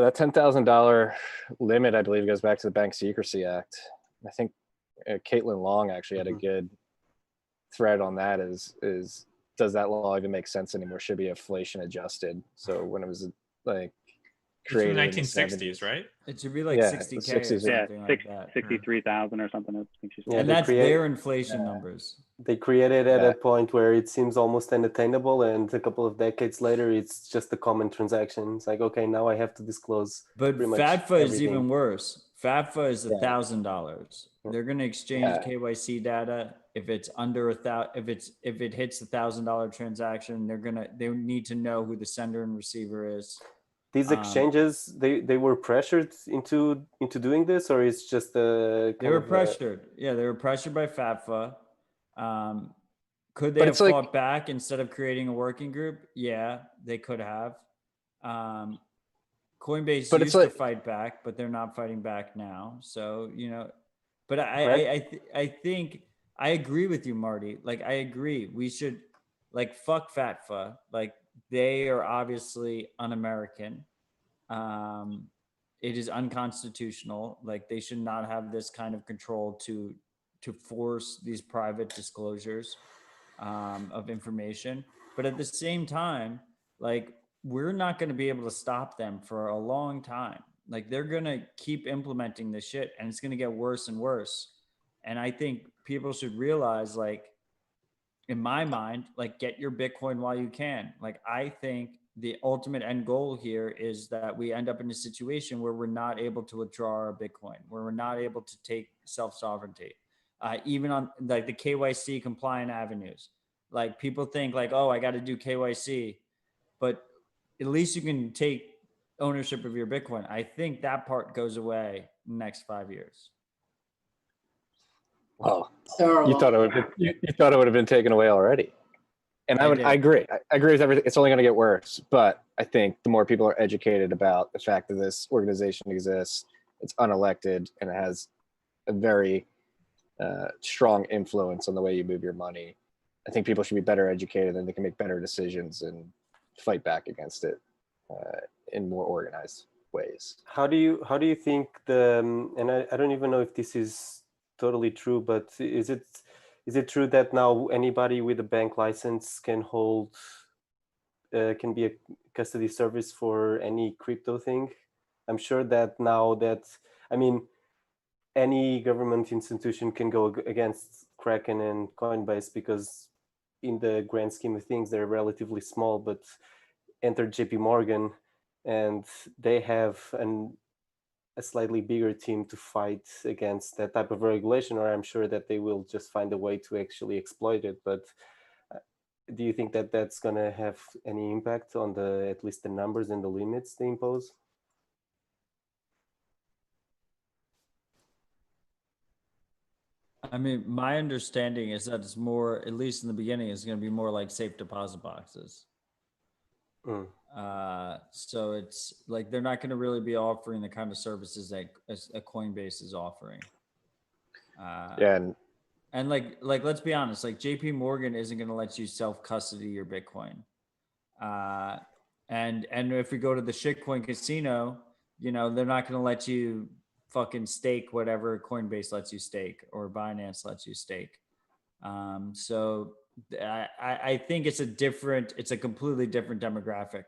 that $10,000 limit, I believe, goes back to the Bank Secrecy Act. I think Caitlin Long actually had a good thread on that. Is does that law even make sense anymore? Should be inflation adjusted. So when it was like created in the 1960s, right? It should be like 60K or something like that. 63,000 or something. I think she's and that's their inflation numbers. They created at a point where it seems almost unattainable, and a couple of decades later, it's just a common transaction. It's like, okay, now I have to disclose. But FATFA is even worse. FATFA is $1,000. They're going to exchange KYC data if it's under if it hits the $1,000 transaction. They need to know who the sender and receiver is. These exchanges, they were pressured into doing this, or it's just they were pressured. Yeah, they were pressured by FATFA. Could they have fought back instead of creating a working group? Yeah, they could have. Coinbase used to fight back, but they're not fighting back now. So, but I think I agree with you, Marty. Like, I agree. We should fuck FATFA. Like, they are obviously un-American. It is unconstitutional. Like, they should not have this kind of control to force these private disclosures of information. But at the same time, like, we're not going to be able to stop them for a long time. Like, they're going to keep implementing this shit, and it's going to get worse and worse. And I think people should realize, like, in my mind, like, get your Bitcoin while you can. Like, I think the ultimate end goal here is that we end up in a situation where we're not able to withdraw our Bitcoin, where we're not able to take self-sovereignty, even on like the KYC compliant avenues. Like, people think like, oh, I got to do KYC, but at least you can take ownership of your Bitcoin. I think that part goes away in the next 5 years. Well, you thought it would have been taken away already. And I agree. I agree with everything. It's only going to get worse. But I think the more people are educated about the fact that this organization exists, it's unelected, and it has a very strong influence on the way you move your money. I think people should be better educated, and they can make better decisions and fight back against it in more organized ways. How do you think and I don't even know if this is totally true, but is it true that now anybody with a bank license can be a custody service for any crypto thing? I'm sure that now that, I mean, any government institution can go against Kraken and Coinbase because in the grand scheme of things, they're relatively small, but enter JP Morgan and they have a slightly bigger team to fight against that type of regulation, or I'm sure that they will just find a way to actually exploit it. But do you think that that's going to have any impact on at least the numbers and the limits they impose? I mean, my understanding is that it's more, at least in the beginning, it's going to be more like safe deposit boxes. So it's like they're not going to really be offering the kind of services that a Coinbase is offering. And like let's be honest, like JP Morgan isn't going to let you self custody your Bitcoin. And if we go to the shitcoin casino, you know, they're not going to let you fucking stake whatever Coinbase lets you stake or Binance lets you stake. So I think it's a completely different demographic.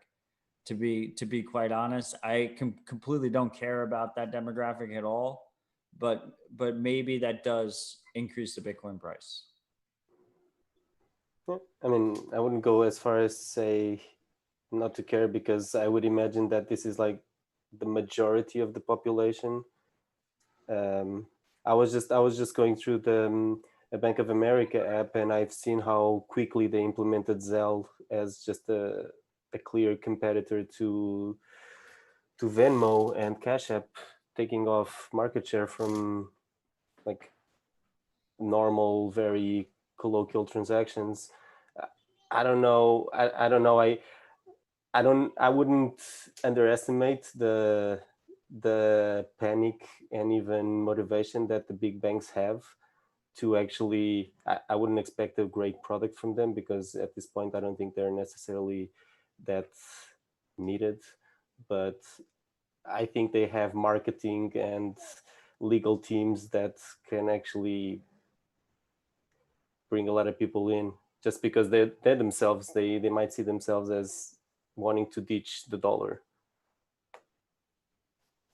To be quite honest, I completely don't care about that demographic at all. But maybe that does increase the Bitcoin price. I mean, I wouldn't go as far as say not to care, because I would imagine that this is like the majority of the population. I was just going through the Bank of America app, and I've seen how quickly they implemented Zelle as just a clear competitor to Venmo and Cash App, taking off market share from like normal, very colloquial transactions. I don't know. I wouldn't underestimate the panic and even motivation that the big banks have to actually, I wouldn't expect a great product from them, because at this point, I don't think they're necessarily that needed. But I think they have marketing and legal teams that can actually bring a lot of people in, just because they themselves, they might see themselves as wanting to ditch the dollar.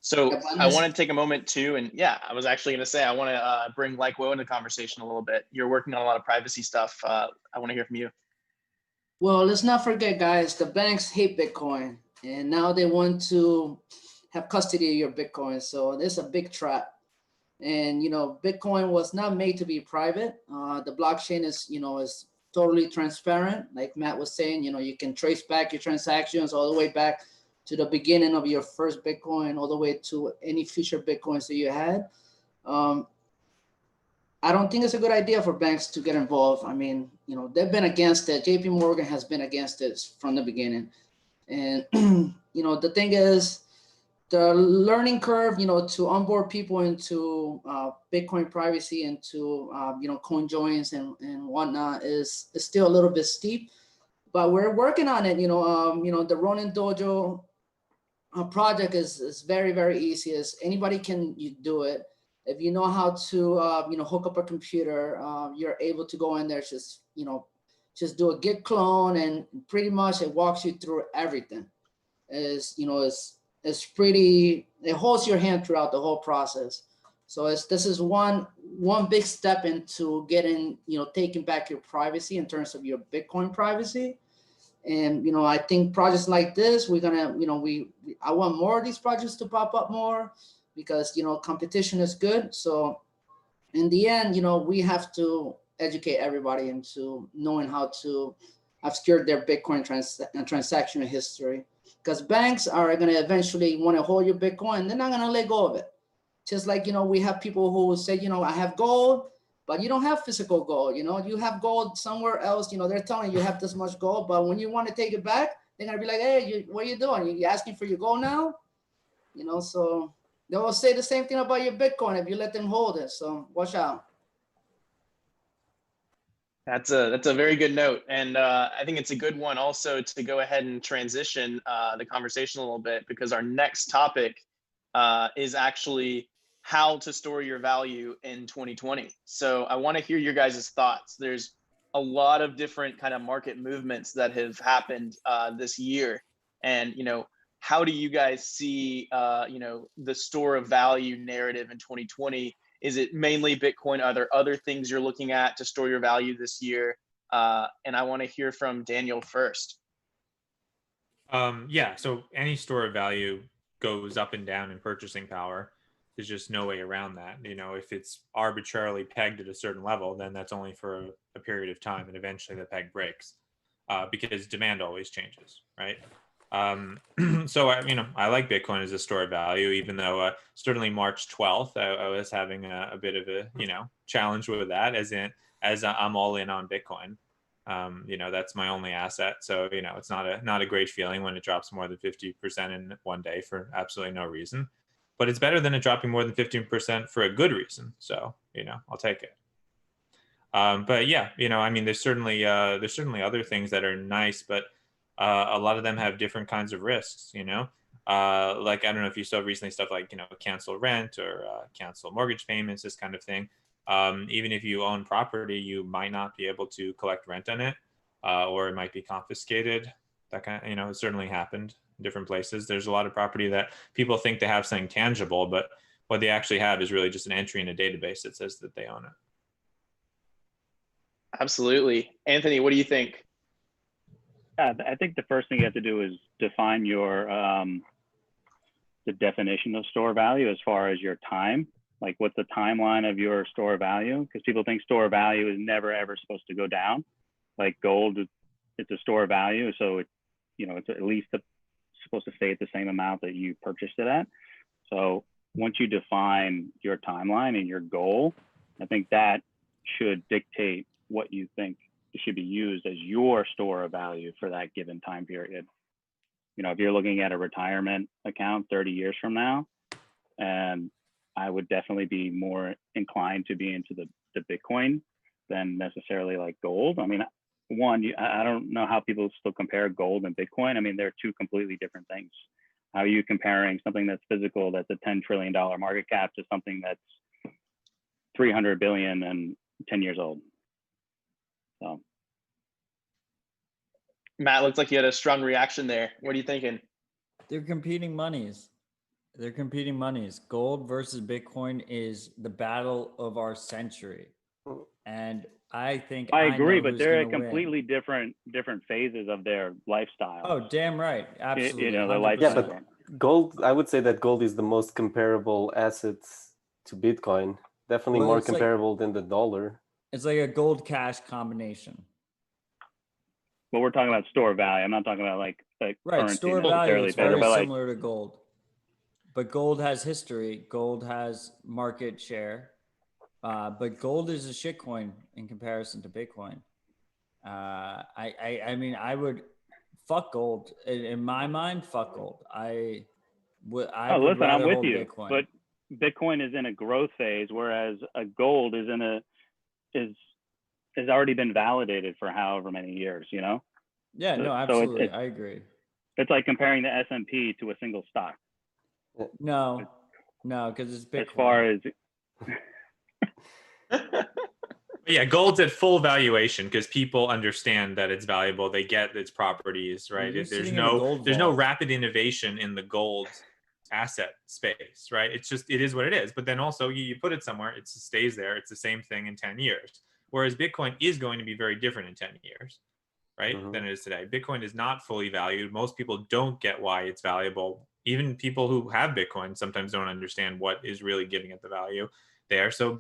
So I want to take a moment too, and I was actually going to say I want to bring Likewhoa into conversation a little bit. You're working on a lot of privacy stuff. I want to hear from you. Well, let's not forget, guys, the banks hate Bitcoin, and now they want to have custody of your Bitcoin. So there's a big trap. And, you know, Bitcoin was not made to be private. The blockchain is totally transparent. Like Matt was saying, you know, you can trace back your transactions all the way back to the beginning of your first Bitcoin, all the way to any future Bitcoins that you had. I don't think it's a good idea for banks to get involved. I mean, you know, they've been against it. JP Morgan has been against it from the beginning. And, you know, the thing is, the learning curve, you know, to onboard people into Bitcoin privacy and to, you know, coin joins and whatnot is still a little bit steep, but we're working on it. You know, the Ronin Dojo project is very, very easy. As anybody can do it. If you know how to, you know, hook up a computer, you're able to go in there, just do a git clone, and pretty much it walks you through everything. It's pretty, it holds your hand throughout the whole process. So this is one big step into getting, taking back your privacy in terms of your Bitcoin privacy. And, I think projects like this, we're gonna, I want more of these projects to pop up more because, competition is good. So in the end, we have to educate everybody into knowing how to obscure their Bitcoin transaction history, because banks are going to eventually want to hold your Bitcoin. They're not going to let go of it. Just like, we have people who say, I have gold, but you don't have physical gold. You have gold somewhere else. They're telling you have this much gold, but when you want to take it back, they're going to be like, hey, what are you doing? You asking for your gold now? So they will say the same thing about your Bitcoin if you let them hold it. So watch out. That's a very good note, and I think it's a good one also to go ahead and transition the conversation a little bit, because our next topic is actually how to store your value in 2020. So I want to hear your guys' thoughts. There's a lot of different kind of market movements that have happened this year, and how do you guys see the store of value narrative in 2020? Is it mainly Bitcoin? Are there other things you're looking at to store your value this year? And I want to hear from Daniel first. Yeah, so any store of value goes up and down in purchasing power. There's just no way around that. If it's arbitrarily pegged at a certain level, then that's only for a period of time, and eventually the peg breaks because demand always changes, right? So I like Bitcoin as a store of value, even though certainly March 12th, I was having a bit of a, challenge with that as I'm all in on Bitcoin. That's my only asset. So, it's not a great feeling when it drops more than 50% in one day for absolutely no reason, but it's better than it dropping more than 15% for a good reason. So, I'll take it. But yeah, there's certainly other things that are nice, but a lot of them have different kinds of risks, like, I don't know if you saw recently stuff like, cancel rent or cancel mortgage payments, this kind of thing. Even if you own property, you might not be able to collect rent on it, or it might be confiscated. That kind of, it certainly happened in different places. There's a lot of property that people think they have something tangible, but what they actually have is really just an entry in a database that says that they own it. Absolutely. Anthony, what do you think? Yeah, I think the first thing you have to do is define your the definition of store value as far as your time. Like, what's the timeline of your store value? Because people think store value is never ever supposed to go down. Like gold, it's a store value, so it's at least supposed to stay at the same amount that you purchased it at. So once you define your timeline and your goal, I think that should dictate what you think should be used as your store of value for that given time period. If you're looking at a retirement account 30 years from now, and I would definitely be more inclined to be into the Bitcoin than necessarily like gold. I don't know how people still compare gold and Bitcoin. They're two completely different things. How are you comparing something that's physical, that's a $10 trillion market cap, to something that's 300 billion and 10 years old? So, Matt, looks like you had a strong reaction there. What are you thinking? They're competing monies. Gold versus Bitcoin is the battle of our century. And I think I agree, but they're at completely different phases of their lifestyle. Oh, damn right. Absolutely. Their lifestyle. Yeah, but gold, I would say that gold is the most comparable asset to Bitcoin. Definitely more comparable than the dollar. It's like a gold cash combination. But we're talking about store value. I'm not talking about like right. Currency Store value is very but similar to gold. But gold has history. Gold has market share. But gold is a shitcoin in comparison to Bitcoin. I would fuck gold. In my mind, fuck gold. I would listen, I'm with you. Bitcoin. But Bitcoin is in a growth phase, whereas a gold is has already been validated for however many years, Yeah, no, absolutely. I agree. It's like comparing the S&P to a single stock. No, because it's Bitcoin. As far as yeah, gold's at full valuation because people understand that it's valuable. They get its properties, right? There's no rapid innovation in the gold asset space, right? It's just, it is what it is. But then also you put it somewhere, it stays there. It's the same thing in 10 years. Whereas Bitcoin is going to be very different in 10 years, right, than it is today. Bitcoin is not fully valued. Most people don't get why it's valuable. Even people who have Bitcoin sometimes don't understand what is really giving it the value there. So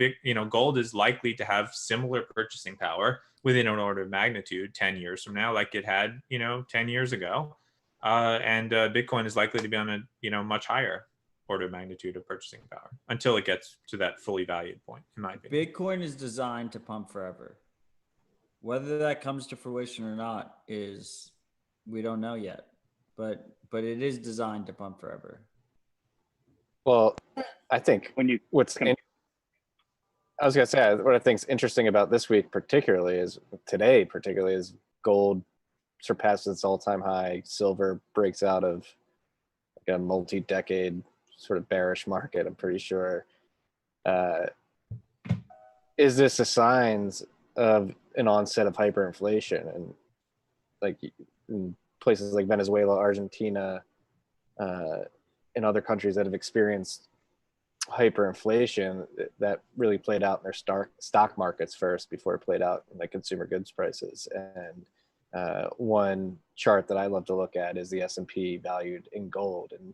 gold is likely to have similar purchasing power within an order of magnitude 10 years from now, like it had, 10 years ago. And Bitcoin is likely to be on a, much higher order of magnitude of purchasing power until it gets to that fully valued point, in my opinion. Bitcoin is designed to pump forever. Whether that comes to fruition or not we don't know yet, but it is designed to pump forever. Well, I think I was going to say, what I think is interesting about this week today is gold surpasses its all-time high. Silver breaks out of like a multi-decade sort of bearish market, I'm pretty sure. Is this a sign of an onset of hyperinflation? And like in places like Venezuela, Argentina, and other countries that have experienced hyperinflation, that really played out in their stock markets first before it played out in like consumer goods prices. And one chart that I love to look at is the S&P valued in gold. And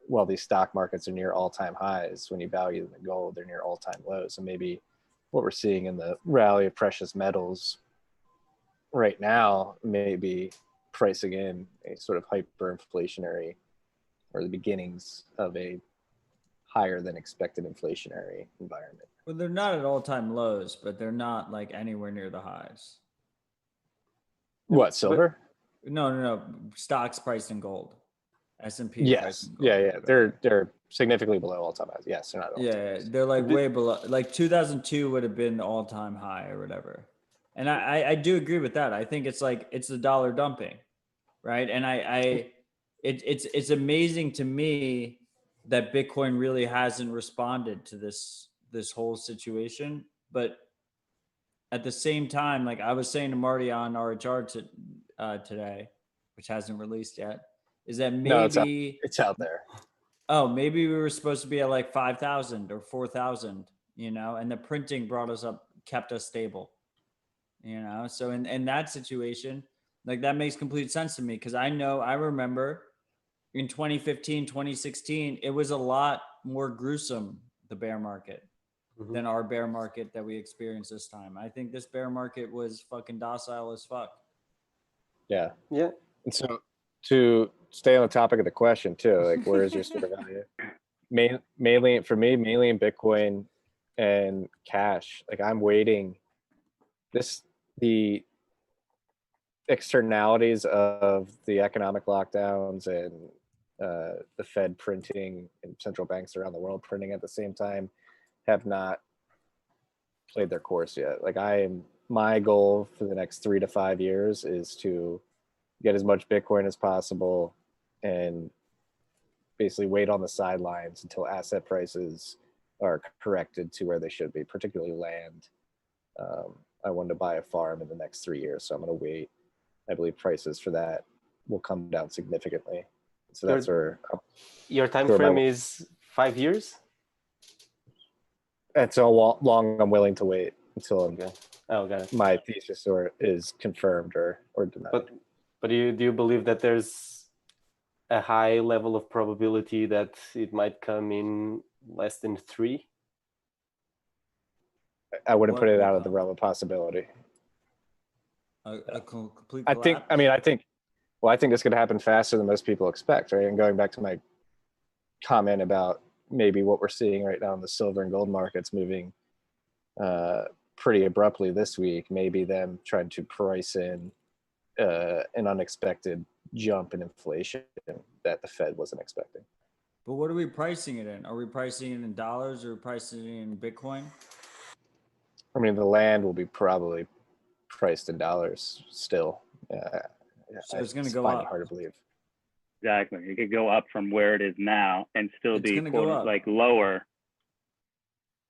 while these stock markets are near all-time highs, when you value them in gold, they're near all-time lows. So maybe what we're seeing in the rally of precious metals right now may be pricing in a sort of hyperinflationary, or the beginnings of a higher than expected inflationary environment. Well, they're not at all-time lows, but they're not like anywhere near the highs. What, silver? No. Stocks priced in gold. S&P. Yes. Yeah. They're significantly below all-time highs. Yes, they're not. They're like way below. Like 2002 would have been the all-time high or whatever. And I do agree with that. I think it's the dollar dumping, right? And it's amazing to me that Bitcoin really hasn't responded to this whole situation. But at the same time, like I was saying to Marty on RHR today, which hasn't released yet, is that maybe it's out there. Oh, maybe we were supposed to be at like 5,000 or 4,000, and the printing brought us up, kept us stable, So in that situation, like that makes complete sense to me, because I remember in 2015, 2016, it was a lot more gruesome, the bear market, than our bear market that we experienced this time. I think this bear market was fucking docile as fuck. Yeah. And so to stay on the topic of the question too, like where is your sort of value? Mainly in Bitcoin and cash. Like I'm waiting. The externalities of the economic lockdowns and the Fed printing and central banks around the world printing at the same time have not played their course yet. Like my goal for the next 3 to 5 years is to get as much Bitcoin as possible and basically wait on the sidelines until asset prices are corrected to where they should be, particularly land. I wanted to buy a farm in the next 3 years, so I'm going to wait. I believe prices for that will come down significantly. So that's where your time frame is 5 years. That's how long I'm willing to wait until got it. My thesis is confirmed or denied. But do you believe that there's a high level of probability that it might come in less than 3? I wouldn't put it out of the realm of possibility. A complete I collapse? think this could happen faster than most people expect, right? And going back to my comment about maybe what we're seeing right now in the silver and gold markets moving pretty abruptly this week, maybe them trying to price in an unexpected jump in inflation that the Fed wasn't expecting. But what are we pricing it in? Are we pricing it in dollars or pricing it in Bitcoin? I mean, the land will be probably priced in dollars still. So it's going to go up. Hard to believe. Exactly. It could go up from where it is now and still be like lower.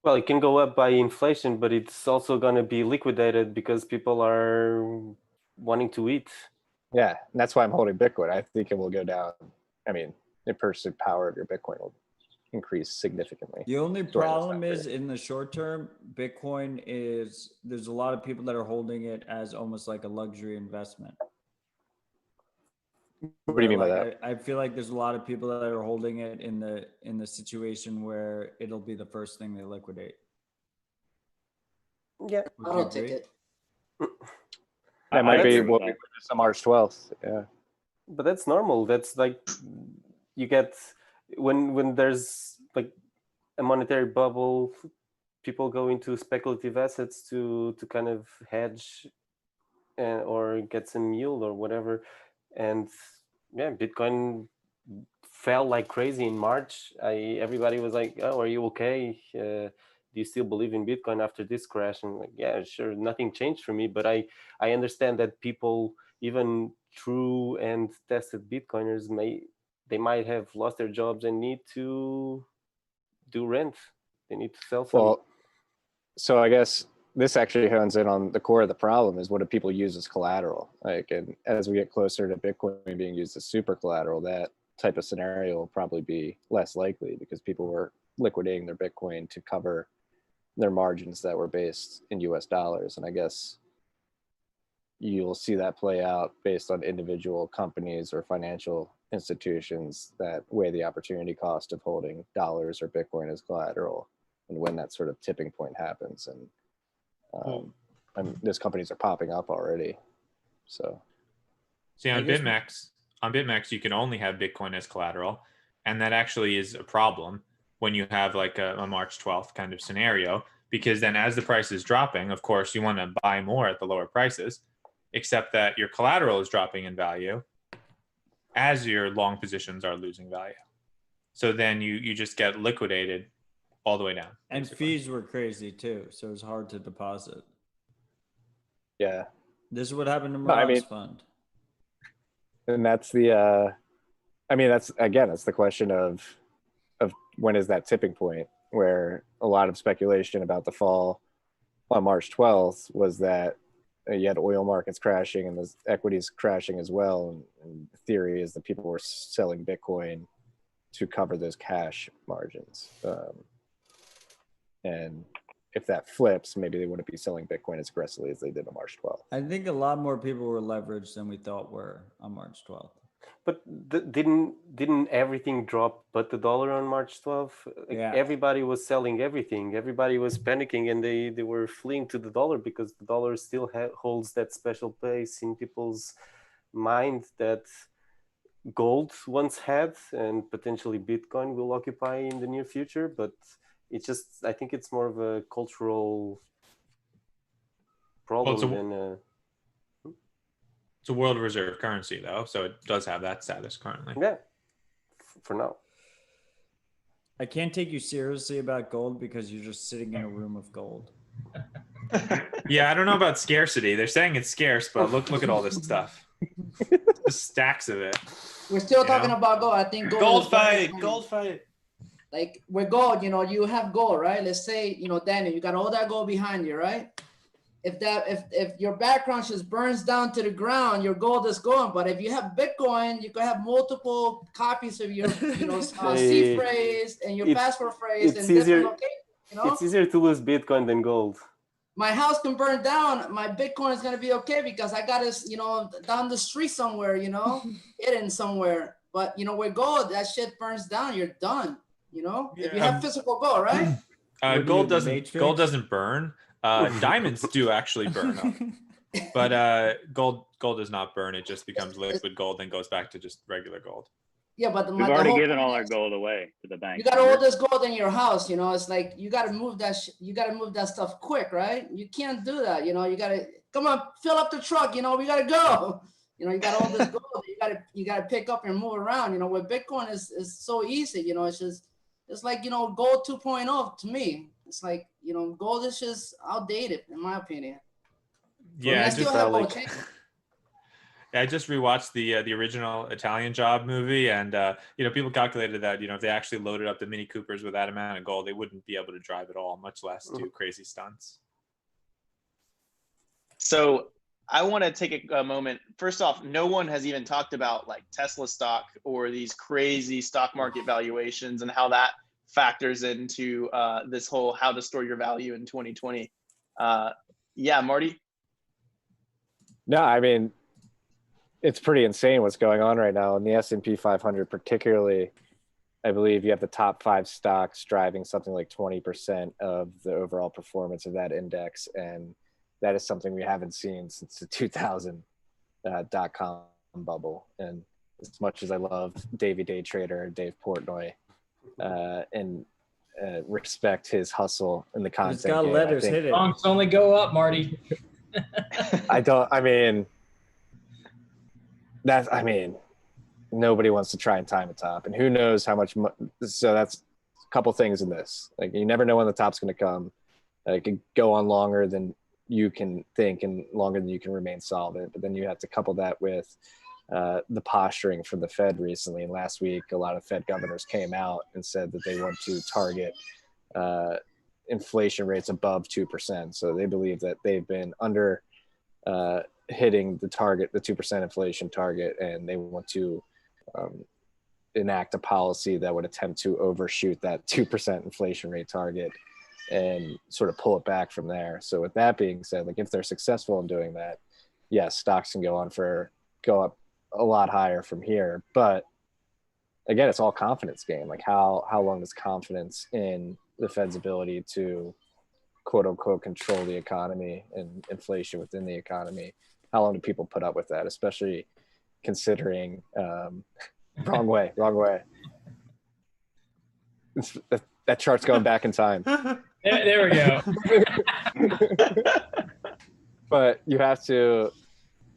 Well, it can go up by inflation, but it's also going to be liquidated because people are wanting to eat. Yeah, and that's why I'm holding Bitcoin. I think it will go down. I mean, the purchasing power of your Bitcoin will increase significantly. The only problem is in the short term, Bitcoin there's a lot of people that are holding it as almost like a luxury investment. What do you mean by that? I feel like there's a lot of people that are holding it in the situation where it'll be the first thing they liquidate. Yeah, I don't take it. That might be what we witnessed on March 12th. Yeah. But that's normal. That's like you get when there's like a monetary bubble, people go into speculative assets to kind of hedge or get some yield or whatever. And yeah, Bitcoin fell like crazy in March. Everybody was like, "Oh, are you okay? Do you still believe in Bitcoin after this crash?" And like, yeah, sure, nothing changed for me. But I understand that people, even true and tested Bitcoiners, might have lost their jobs and need to do rent. They need to sell some. Well, so I guess this actually hones in on the core of the problem is what do people use as collateral? Like, and as we get closer to Bitcoin being used as super collateral, that type of scenario will probably be less likely because people were liquidating their Bitcoin to cover their margins that were based in US dollars. And I guess you'll see that play out based on individual companies or financial institutions that weigh the opportunity cost of holding dollars or Bitcoin as collateral and when that sort of tipping point happens. And those companies are popping up already. So see, on BitMEX, you can only have Bitcoin as collateral. And that actually is a problem when you have like a March 12th kind of scenario, because then as the price is dropping, of course, you want to buy more at the lower prices, except that your collateral is dropping in value as your long positions are losing value. So then you just get liquidated all the way down. And fees were crazy too, so it was hard to deposit. Yeah. This is what happened to Murat's fund. And that's the, that's the question of when is that tipping point, where a lot of speculation about the fall on March 12th was that you had oil markets crashing and the equities crashing as well. And the theory is that people were selling Bitcoin to cover those cash margins. And if that flips, maybe they wouldn't be selling Bitcoin as aggressively as they did on March 12th. I think a lot more people were leveraged than we thought were on March 12th. But didn't everything drop but the dollar on March 12th? Like, yeah. Everybody was selling everything. Everybody was panicking, and they were fleeing to the dollar because the dollar still holds that special place in people's mind that gold once had, and potentially Bitcoin will occupy in the near future. But I think it's more of a cultural problem than it's a world reserve currency, though, so it does have that status currently. Yeah, for now. I can't take you seriously about gold because you're just sitting in a room of gold. Yeah, I don't know about scarcity. They're saying it's scarce, but look at all this stuff. Just stacks of it. We're still talking about gold. I think gold fight. Like with gold, you have gold, right? Let's say, Daniel, you got all that gold behind you, right? If your background just burns down to the ground, your gold is gone. But if you have Bitcoin, you can have multiple copies of your seed phrase and your password phrase in different locations. It's easier to lose Bitcoin than gold. My house can burn down. My Bitcoin is gonna be okay because I got it, down the street somewhere, hidden somewhere. But with gold, that shit burns down. You're done. If you have physical gold, right? Gold doesn't burn. Diamonds do actually burn up, but gold does not burn. It just becomes liquid gold and goes back to just regular gold. Yeah, but we've already given all our gold away to the bank. You got all this gold in your house. It's like you got to move that. You got to move that stuff quick, right? You can't do that. You got to come on, fill up the truck. We got to go. You got all this gold. You got to pick up and move around. With Bitcoin is so easy. It's like gold 2.0 to me. It's like gold is just outdated in my opinion. Yeah, I just rewatched the original Italian Job movie, and people calculated that if they actually loaded up the Mini Coopers with that amount of gold, they wouldn't be able to drive at all, much less do crazy stunts. So I want to take a moment. First off, no one has even talked about like Tesla stock or these crazy stock market valuations and how that factors into this whole how to store your value in 2020. Yeah, Marty? No, I mean, it's pretty insane what's going on right now in the S&P 500 particularly. I believe you have the top 5 stocks driving something like 20% of the overall performance of that index, and that is something we haven't seen since the 2000 .com bubble. And as much as I love Davey Day Trader, Dave Portnoy, and respect his hustle in the content, it's got game, letters hit it. Stonks only go up, Marty. Nobody wants to try and time a top, and who knows how much. So that's a couple things in this. Like, you never know when the top's going to come. It could go on longer than you can think and longer than you can remain solvent. But then you have to couple that with the posturing from the Fed recently. And last week, a lot of Fed governors came out and said that they want to target inflation rates above 2%. So they believe that they've been under hitting the target, the 2% inflation target, and they want to enact a policy that would attempt to overshoot that 2% inflation rate target and sort of pull it back from there. So with that being said, like, if they're successful in doing that, yes, stocks can go up a lot higher from here. But again, it's all confidence game. Like, how long does confidence in the Fed's ability to quote unquote control the economy and inflation within the economy, how long do people put up with that, especially considering wrong way. That chart's going back in time. There we go. But you have to,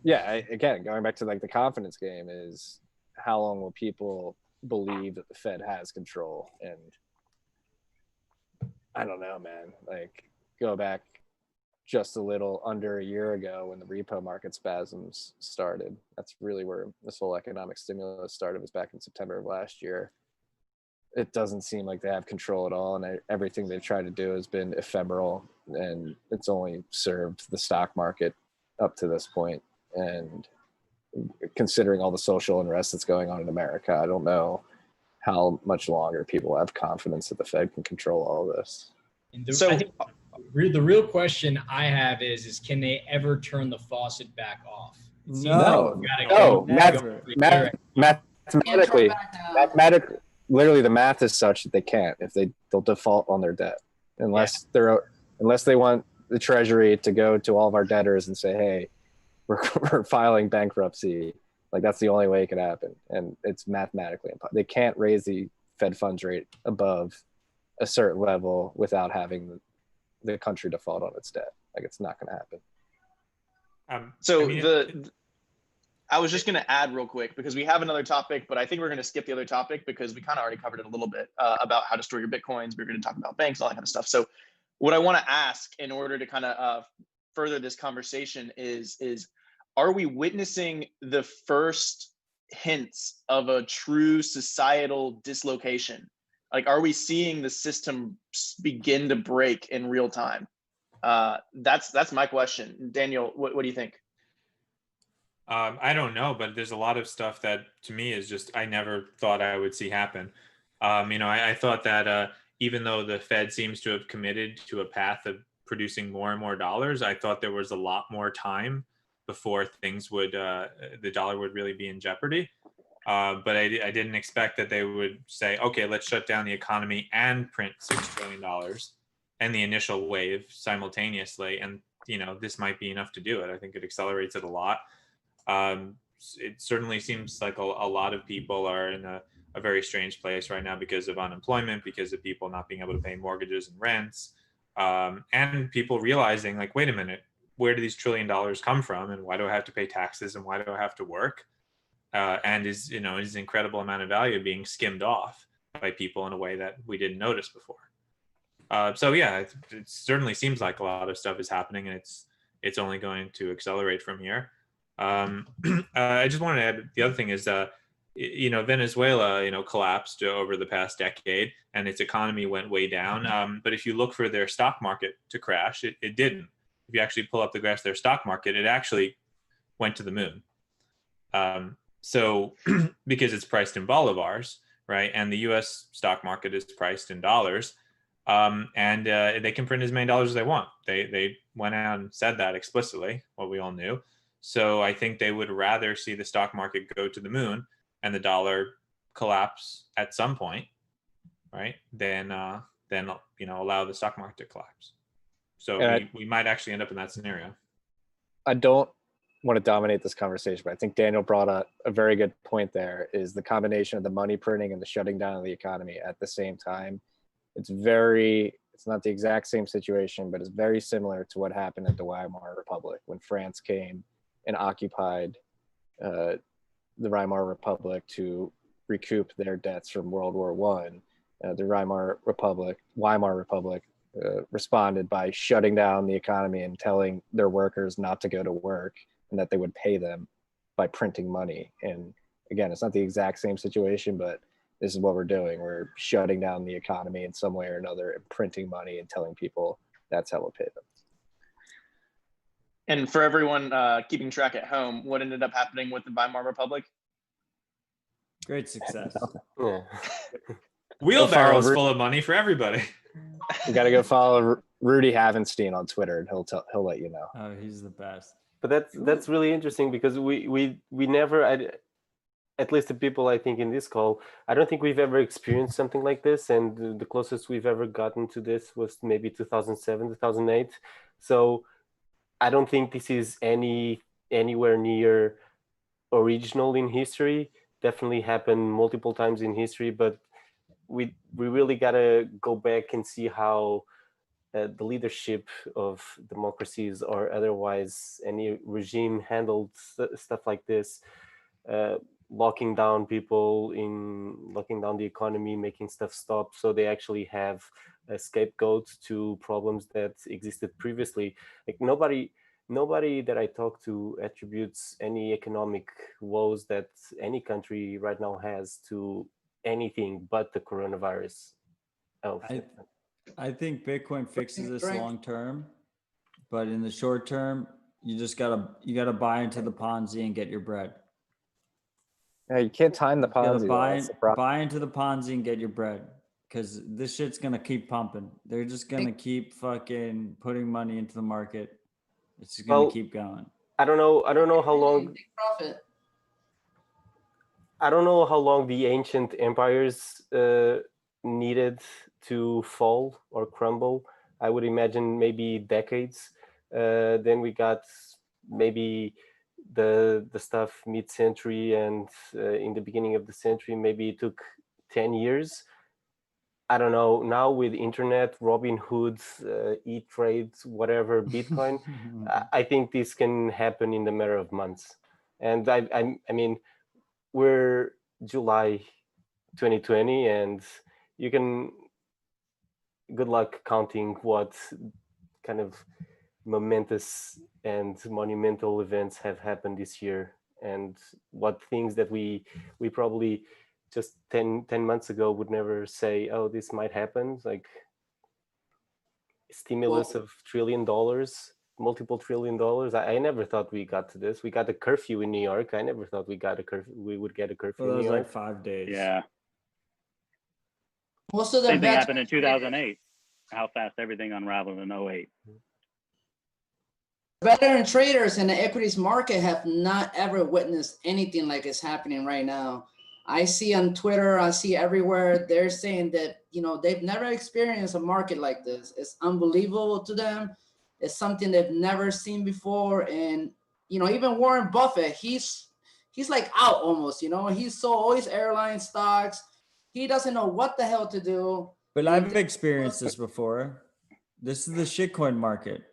again, going back to like the confidence game, is how long will people believe that the Fed has control? And I don't know, man. Like, go back just a little under a year ago when the repo market spasms started. That's really where this whole economic stimulus started, was back in September of last year. It doesn't seem like they have control at all, and everything they've tried to do has been ephemeral, and it's only served the stock market up to this point. And considering all the social unrest that's going on in America, I don't know how much longer people have confidence that the Fed can control all of this. I think the real question I have is can they ever turn the faucet back off? Mathematically, literally the math is such that they can't. If they'll default on their debt unless they want the Treasury to go to all of our debtors and say, hey, we're filing bankruptcy. Like, that's the only way it could happen, and it's mathematically impossible. They can't raise the Fed funds rate above a certain level without having the country default on its debt. Like, it's not going to happen. I was just going to add real quick, because we have another topic, but I think we're going to skip the other topic because we kind of already covered it a little bit about how to store your Bitcoins. We're going to talk about banks, all that kind of stuff. So what I want to ask in order to kind of further this conversation is are we witnessing the first hints of a true societal dislocation? Like, are we seeing the system begin to break in real time? That's my question. Daniel, what do you think? I don't know, but there's a lot of stuff that to me is just, I never thought I would see happen. I thought that even though the Fed seems to have committed to a path of producing more and more dollars, I thought there was a lot more time before things would, the dollar would really be in jeopardy. But I didn't expect that they would say, okay, let's shut down the economy and print $6 trillion and the initial wave simultaneously. And, this might be enough to do it. I think it accelerates it a lot. It certainly seems like a lot of people are in a very strange place right now because of unemployment, because of people not being able to pay mortgages and rents, and people realizing, like, wait a minute, where do these $1 trillion come from, and why do I have to pay taxes, and why do I have to work? And is an incredible amount of value being skimmed off by people in a way that we didn't notice before. It certainly seems like a lot of stuff is happening, and it's only going to accelerate from here. I just wanted to add, the other thing is, Venezuela, collapsed over the past decade, and its economy went way down. But if you look for their stock market to crash, it didn't. If you actually pull up the graphs of their stock market, it actually went to the moon. So because it's priced in bolivars, right? And the US stock market is priced in dollars. And they can print as many dollars as they want. They went out and said that explicitly, what we all knew. So I think they would rather see the stock market go to the moon and the dollar collapse at some point, right? Than allow the stock market to collapse. So we might actually end up in that scenario. I don't want to dominate this conversation, but I think Daniel brought a very good point there, is the combination of the money printing and the shutting down of the economy at the same time. It's not the exact same situation, but it's very similar to what happened at the Weimar Republic when France came and occupied the Weimar Republic to recoup their debts from World War I. The Weimar Republic responded by shutting down the economy and telling their workers not to go to work and that they would pay them by printing money. And again, it's not the exact same situation, but this is what we're doing. We're shutting down the economy in some way or another and printing money and telling people that's how we'll pay them. And for everyone keeping track at home, what ended up happening with the Weimar Republic? Great success. Yeah. Wheelbarrows full of money for everybody. You got to go follow Rudy Havenstein on Twitter, and he'll let you know. Oh, he's the best. But that's really interesting, because we never, at least the people I think in this call, I don't think we've ever experienced something like this, and the closest we've ever gotten to this was maybe 2007, 2008. So I don't think this is anywhere near original in history. Definitely happened multiple times in history, but we really gotta go back and see how the leadership of democracies or otherwise any regime handled stuff like this, locking down people, locking down the economy, making stuff stop, so they actually have a scapegoat to problems that existed previously. Like nobody that I talk to attributes any economic woes that any country right now has to anything but the coronavirus. I think Bitcoin fixes this long term, but in the short term, you gotta buy into the Ponzi and get your bread. Yeah, you can't time the Ponzi. Buy into the Ponzi and get your bread, because this shit's gonna keep pumping. They're just gonna keep fucking putting money into the market. It's just gonna keep going. I don't know how long. Profit. I don't know how long the ancient empires needed to fall or crumble. I would imagine maybe decades. Then we got maybe the stuff mid-century, and in the beginning of the century, maybe it took 10 years. I don't know. Now with internet, Robinhood, E-Trade, whatever, Bitcoin, I think this can happen in a matter of months. And I mean, we're July 2020, and you can, good luck counting what kind of momentous and monumental events have happened this year, and what things that we probably just 10 months ago would never say, oh, this might happen, like stimulus of $1 trillion, multiple $1 trillion. I never thought we got to this. We got a curfew in New York. I never thought we would get a curfew in New York. Like 5 days. Yeah. Most of the same thing happened in 2008. How fast everything unraveled in 2008. Veteran traders in the equities market have not ever witnessed anything like is happening right now. I see on Twitter, I see everywhere, they're saying that, they've never experienced a market like this. It's unbelievable to them. It's something they've never seen before. And, even Warren Buffett, he's like out almost, he sold all his airline stocks. He doesn't know what the hell to do. But I've experienced this before. This is the shitcoin market.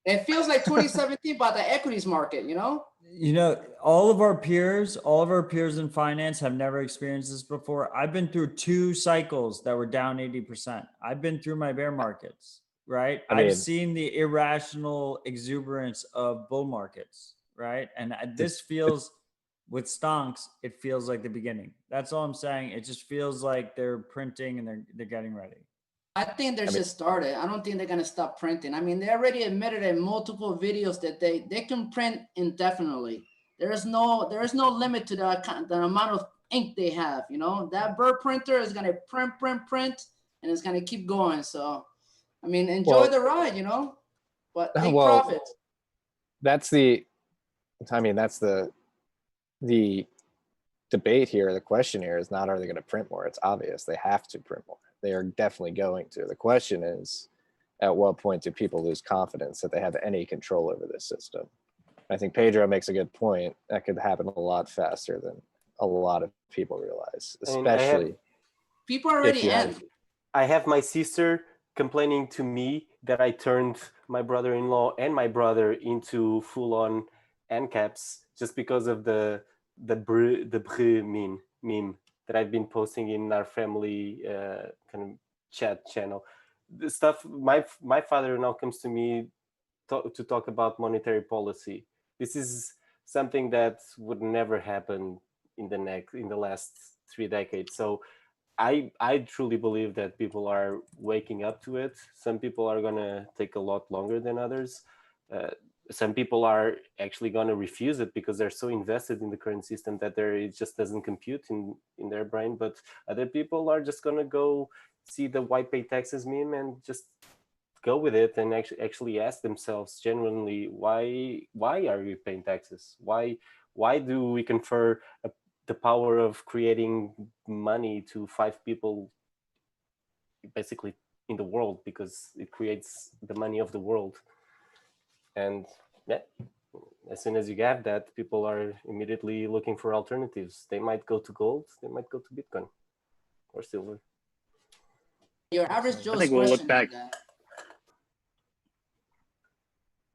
It feels like 2017 about the equities market, all of our peers in finance have never experienced this before. I've been through 2 cycles that were down 80%. I've been through my bear markets, right? I've seen the irrational exuberance of bull markets, right? And this feels, with stonks, it feels like the beginning. That's all I'm saying. It just feels like they're printing and they're getting ready. I think they're just started. I don't think they're gonna stop printing. I mean, they already admitted in multiple videos that they can print indefinitely. there is no limit to the amount of ink they have. You know, that bird printer is gonna print, and it's gonna keep going. So, I mean, enjoy the ride, you know, but take profit. That's the debate here. The question here is not, are they going to print more? It's obvious they have to print more. They are definitely going to. The question is, at what point do people lose confidence that they have any control over this system? I think Pedro makes a good point. That could happen a lot faster than a lot of people realize, especially people already end. I have my sister complaining to me that I turned my brother-in-law and my brother into full-on ANCAPs just because of the brr meme that I've been posting in our family kind of chat channel. The stuff, my father now comes to me to talk about monetary policy. This is something that would never happen in the last 3 decades. So I truly believe that people are waking up to it. Some people are gonna take a lot longer than others. Some people are actually gonna refuse it because they're so invested in the current system that it just doesn't compute in their brain. But other people are just gonna go see the why pay taxes meme and just go with it and actually ask themselves genuinely, why are we paying taxes? Why do we confer the power of creating money to 5 people basically in the world, because it creates the money of the world? And yeah, as soon as you have that, people are immediately looking for alternatives. They might go to gold, they might go to Bitcoin or silver. Your average Joe's I think we'll look back.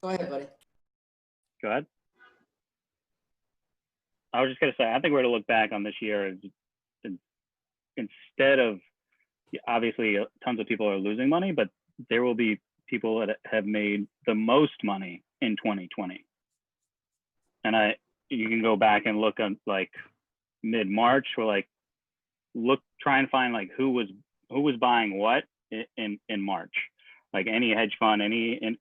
Go ahead, buddy. Go ahead. I was just going to say, I think we're going to look back on this year as, instead of, obviously tons of people are losing money, but there will be people that have made the most money in 2020. And you can go back and look at like mid-March, or try and find like who was buying what in March. Like any hedge fund, any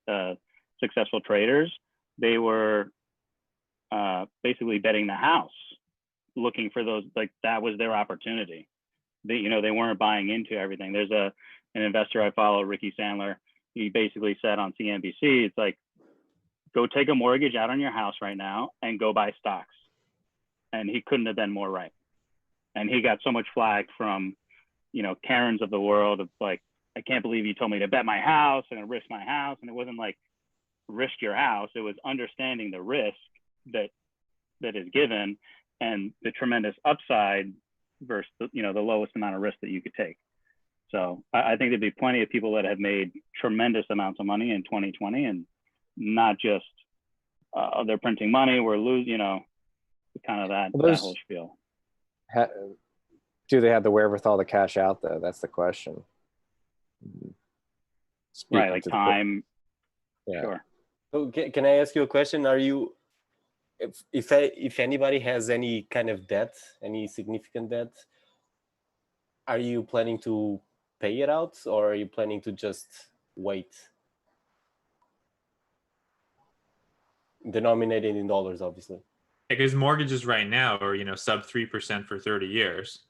successful traders, they were basically betting the house, looking for those, like that was their opportunity. They weren't buying into everything. There's an investor I follow, Ricky Sandler. He basically said on CNBC, it's like, go take a mortgage out on your house right now and go buy stocks. And he couldn't have been more right. And he got so much flack from, Karens of the world of like, I can't believe you told me to bet my house and risk my house. And it wasn't like risk your house. It was understanding the risk that is given and the tremendous upside versus the lowest amount of risk that you could take. So I think there'd be plenty of people that have made tremendous amounts of money in 2020, and not just they're printing money, we're losing, kind of that whole spiel. Do they have the wherewithal to cash out though? That's the question. Right, like time. Yeah. Sure. So can I ask you a question? Are you, if anybody has any kind of debt, any significant debt, are you planning to pay it out, or are you planning to just wait? Denominated in dollars, obviously. Because mortgages right now are, sub 3% for 30 years.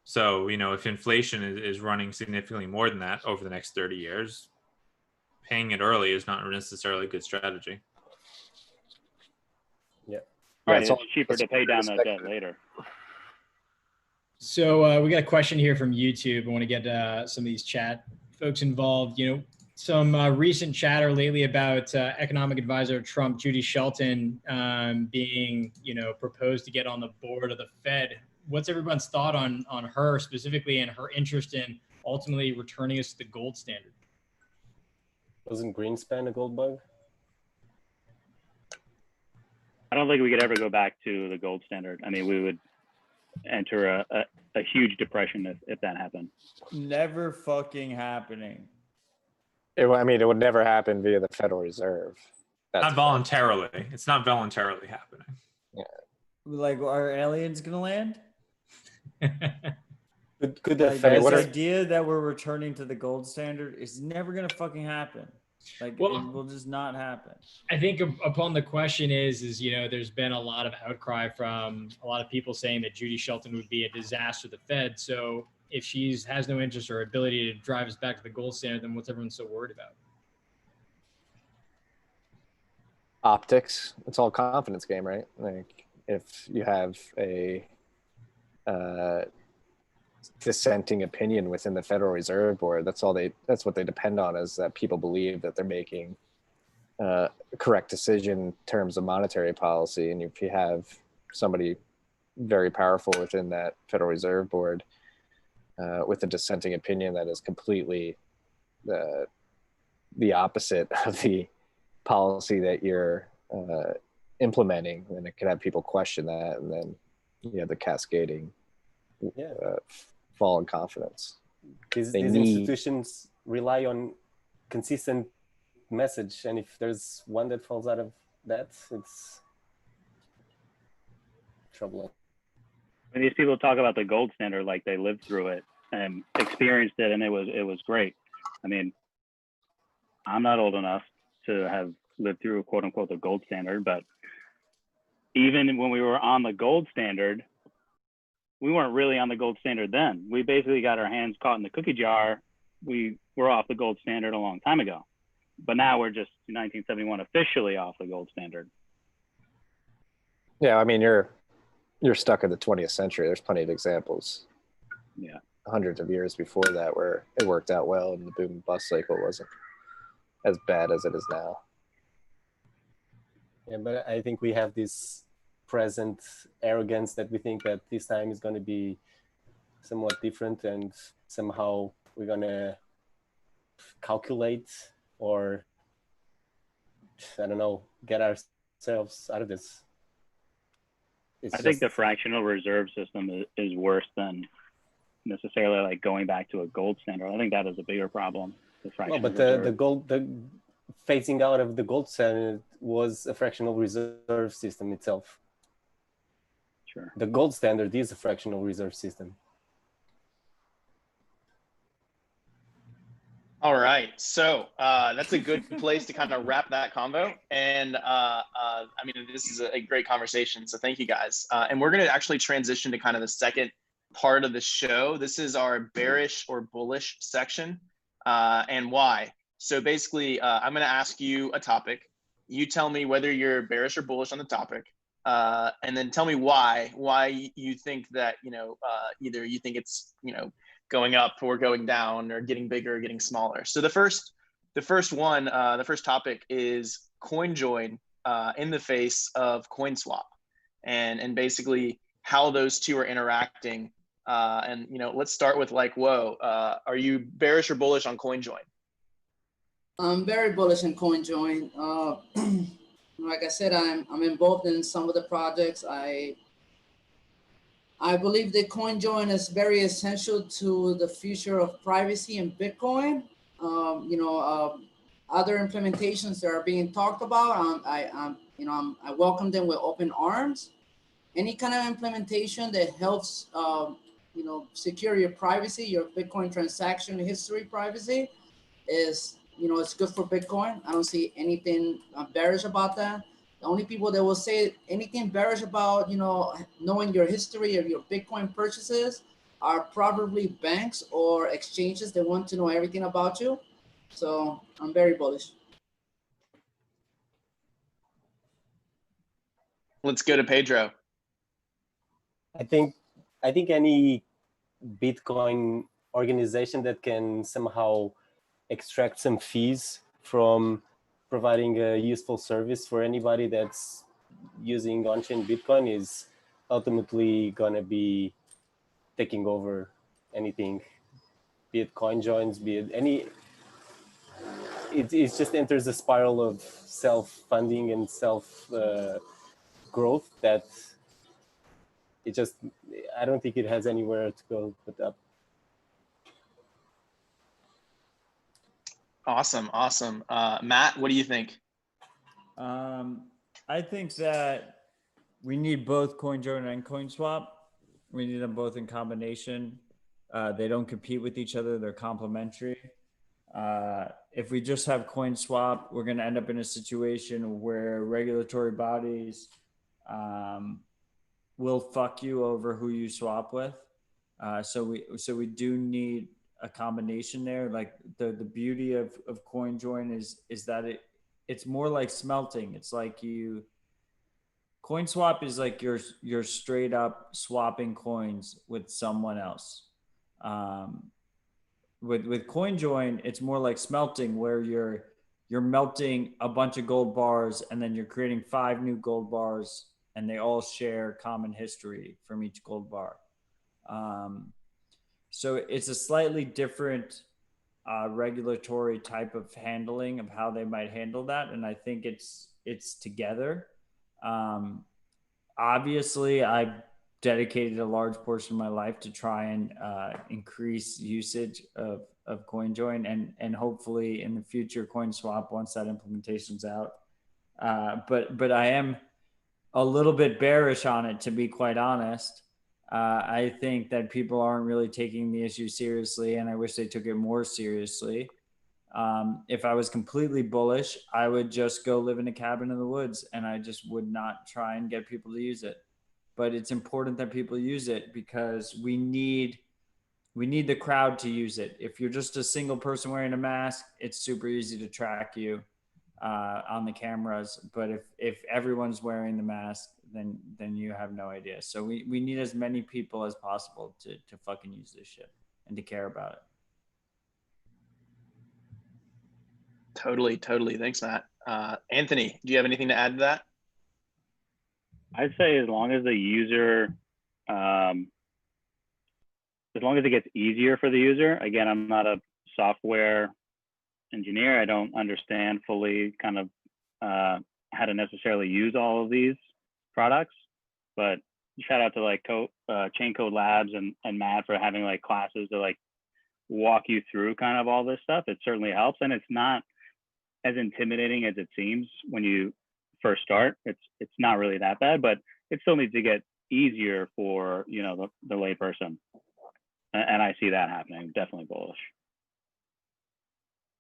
So, if inflation is running significantly more than that over the next 30 years, paying it early is not necessarily a good strategy. Yeah. Right, it's cheaper to pay down that debt later. So we got a question here from YouTube. I want to get some of these chat folks involved. Some recent chatter lately about economic advisor Trump, Judy Shelton, being, proposed to get on the board of the Fed. What's everyone's thought on her specifically and her interest in ultimately returning us to the gold standard? Wasn't Greenspan a gold bug? I don't think we could ever go back to the gold standard. I mean, we would enter a huge depression if that happened. Never fucking happening. It would never happen via the Federal Reserve. Not voluntarily. It's not voluntarily happening. Yeah. Like, are aliens gonna land? Could the This idea that we're returning to the gold standard is never gonna fucking happen. Like, Well, it will just not happen. I think upon the question is, there's been a lot of outcry from a lot of people saying that Judy Shelton would be a disaster to the Fed. So if she has no interest or ability to drive us back to the gold standard, then what's everyone so worried about? Optics. It's all confidence game, right? Like if you have a dissenting opinion within the Federal Reserve Board, that's what they depend on, is that people believe that they're making a correct decision in terms of monetary policy. And if you have somebody very powerful within that Federal Reserve Board with a dissenting opinion that is completely the opposite of the policy that you're implementing, then it can have people question that, and then you have the cascading fall in confidence. These institutions rely on consistent message, and if there's one that falls out of that, it's troubling. When these people talk about the gold standard like they lived through it and experienced it, and it was great. I mean, I'm not old enough to have lived through quote unquote the gold standard, but even when we were on the gold standard, we weren't really on the gold standard then. We basically got our hands caught in the cookie jar. We were off the gold standard a long time ago, but now we're just 1971 officially off the gold standard. Yeah, I mean, you're stuck in the 20th century. There's plenty of examples. Yeah, hundreds of years before that where it worked out well, and the boom and bust cycle wasn't as bad as it is now. Yeah, but I think we have this present arrogance that we think that this time is going to be somewhat different, and somehow we're going to calculate or, I don't know, get ourselves out of this. I think the fractional reserve system is worse than necessarily like going back to a gold standard. I think that is a bigger problem. The phasing out of the gold standard was a fractional reserve system itself. Sure. The gold standard is a fractional reserve system. All right, so that's a good place to kind of wrap that convo. And I mean, this is a great conversation, so thank you guys. And we're going to actually transition to kind of the second part of the show. This is our bearish or bullish section, and why. So basically, I'm going to ask you a topic. You tell me whether you're bearish or bullish on the topic, and then tell me why you think that, either you think it's, going up or going down or getting bigger or getting smaller. So the first topic is CoinJoin in the face of CoinSwap, and basically how those two are interacting. And let's start with Likewhoa. Are you bearish or bullish on CoinJoin? I'm very bullish on CoinJoin. Like I said, I'm involved in some of the projects. I believe that CoinJoin is very essential to the future of privacy and Bitcoin. Other implementations that are being talked about, I welcome them with open arms. Any kind of implementation that helps, secure your privacy, your Bitcoin transaction history privacy, is, it's good for Bitcoin. I don't see anything bearish about that. The only people that will say anything bearish about, knowing your history of your Bitcoin purchases are probably banks or exchanges that want to know everything about you. So I'm very bullish. Let's go to Pedro. I think any Bitcoin organization that can somehow extract some fees from providing a useful service for anybody that's using on-chain Bitcoin is ultimately going to be taking over anything, be it CoinJoins, be it any. It just enters a spiral of self-funding and self-growth that I don't think it has anywhere to go but up. Awesome. Matt, what do you think? I think that we need both CoinJoin and CoinSwap. We need them both in combination. They don't compete with each other. They're complementary. If we just have coin swap, we're going to end up in a situation where regulatory bodies will fuck you over who you swap with. So we do need a combination there. Like the beauty of CoinJoin is that it's more like smelting. It's like coin swap is like you're straight up swapping coins with someone else. With CoinJoin, it's more like smelting, where you're melting a bunch of gold bars and then you're creating 5 new gold bars, and they all share common history from each gold bar. So it's a slightly different regulatory type of handling of how they might handle that, and I think it's together. Obviously, I've dedicated a large portion of my life to try and increase usage of CoinJoin and hopefully in the future CoinSwap once that implementation's out. But I am a little bit bearish on it, to be quite honest. I think that people aren't really taking the issue seriously, and I wish they took it more seriously. If I was completely bullish, I would just go live in a cabin in the woods, and I just would not try and get people to use it. But it's important that people use it because we need the crowd to use it. If you're just a single person wearing a mask, it's super easy to track you on the cameras. But if everyone's wearing the mask, then you have no idea. So we need as many people as possible to fucking use this shit and to care about it. Totally. Thanks, Matt. Anthony, do you have anything to add to that? I'd say as long as the user, as long as it gets easier for the user. Again, I'm not a software engineer. I don't understand fully kind of how to necessarily use all of these products, but shout out to like Chain Code Labs and Matt for having like classes to like walk you through kind of all this stuff. It certainly helps, and it's not as intimidating as it seems when you first start. It's not really that bad, but it still needs to get easier for the lay person, and I see that happening. Definitely bullish.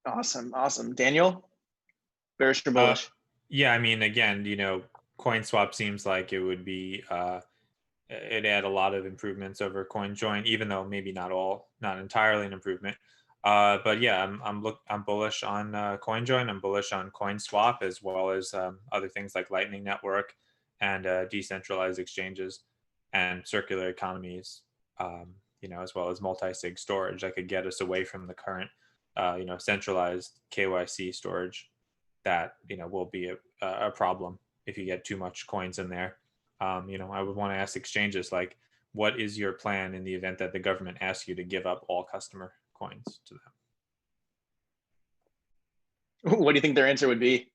Awesome. Daniel, bearish or bullish? Yeah, I mean, again, CoinSwap seems like it would be it add a lot of improvements over CoinJoin, even though maybe not entirely an improvement. But yeah, I'm bullish on CoinJoin. I'm bullish on CoinSwap, as well as other things like Lightning Network and decentralized exchanges and circular economies. As well as multi-sig storage that could get us away from the current, centralized KYC storage that will be a problem if you get too much coins in there. I would want to ask exchanges, like, what is your plan in the event that the government asks you to give up all customer coins to them? What do you think their answer would be?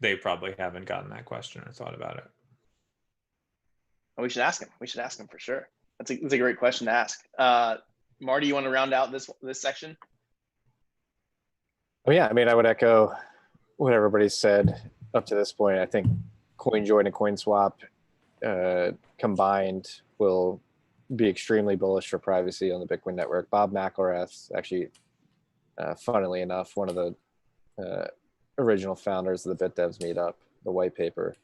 They probably haven't gotten that question or thought about it. Well, we should ask them for sure. That's a great question to ask. Marty, you want to round out this section? Oh yeah, I mean, I would echo what everybody said up to this point. I think CoinJoin and CoinSwap combined will be extremely bullish for privacy on the Bitcoin network. Bob McElrath, actually, funnily enough, one of the original founders of the BitDevs meetup, the white paper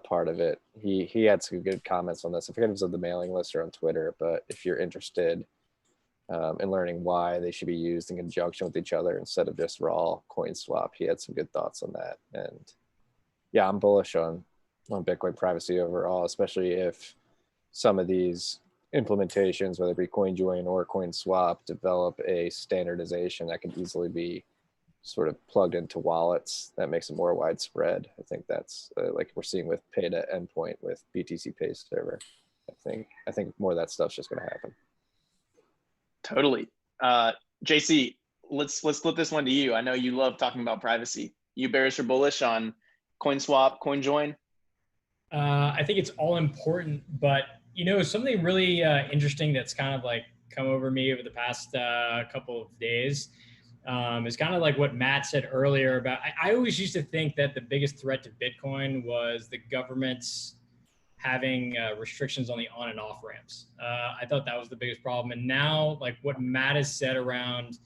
part of it, he had some good comments on this. I forget if it was on the mailing list or on Twitter, but if you're interested in learning why they should be used in conjunction with each other instead of just raw CoinSwap, he had some good thoughts on that. And yeah, I'm bullish on Bitcoin privacy overall, especially if some of these implementations, whether it be CoinJoin or CoinSwap, develop a standardization that can easily be sort of plugged into wallets that makes it more widespread. I think that's like we're seeing with pay to endpoint with BTC Pay Server. I think more of that stuff's just going to happen. Totally. JC, let's flip this one to you. I know you love talking about privacy. You bearish or bullish on CoinSwap, CoinJoin? I think it's all important, but something really interesting that's kind of like come over me over the past couple of days is kind of like what Matt said earlier about, I always used to think that the biggest threat to Bitcoin was the government's having restrictions on the on and off ramps. I thought that was the biggest problem. And now, like what Matt has said around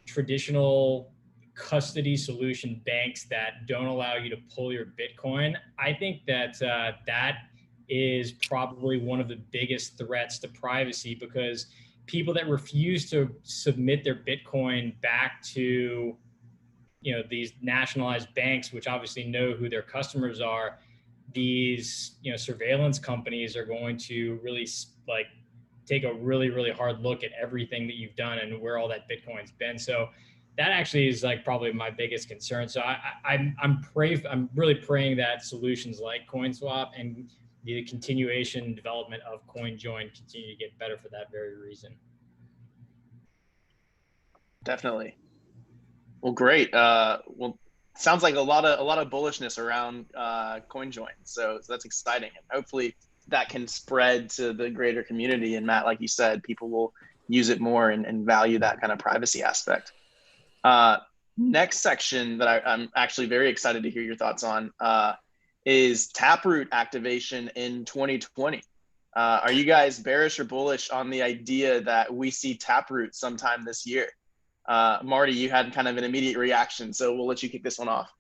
traditional custody solution banks that don't allow you to pull your Bitcoin, I think that that is probably one of the biggest threats to privacy, because people that refuse to submit their Bitcoin back to, you know, these nationalized banks, which obviously know who their customers are, these, you know, surveillance companies are going to really like take a really, really hard look at everything that you've done and where all that Bitcoin's been. So that actually is like probably my biggest concern. So I'm really praying that solutions like CoinSwap and the continuation and development of CoinJoin continue to get better for that very reason. Definitely. Well, great. Well, sounds like a lot of bullishness around CoinJoin. So that's exciting, and hopefully that can spread to the greater community. And Matt, like you said, people will use it more and value that kind of privacy aspect. Next section that I'm actually very excited to hear your thoughts on is Taproot activation in 2020. Are you guys bearish or bullish on the idea that we see Taproot sometime this year? Marty, you had kind of an immediate reaction, so we'll let you kick this one off.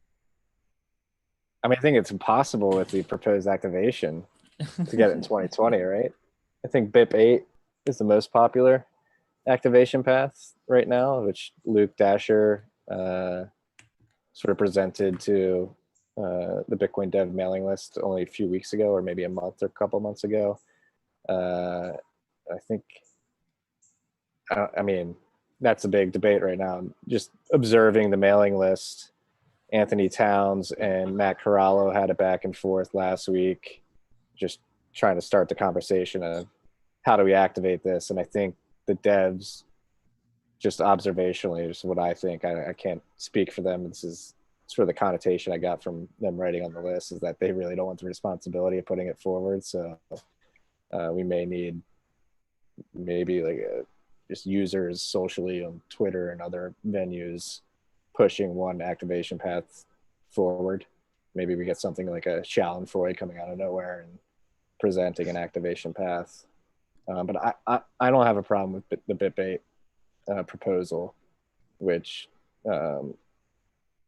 I mean, I think it's impossible with the proposed activation to get it in 2020, right? I think BIP8 is the most popular activation path right now, which Luke Dasher sort of presented to the Bitcoin dev mailing list only a few weeks ago, or maybe a month or a couple months ago. I think, I mean, that's a big debate right now. Just observing the mailing list, Anthony Towns and Matt Corallo had a back and forth last week, just trying to start the conversation of how do we activate this. And I think the devs, just observationally, just what I think, I can't speak for them. This is sort of the connotation I got from them writing on the list, is that they really don't want the responsibility of putting it forward. So we may need maybe like just users socially on Twitter and other venues pushing one activation path forward. Maybe we get something like a Schadenfreude coming out of nowhere and presenting an activation path. But I don't have a problem with the BIP8 proposal, which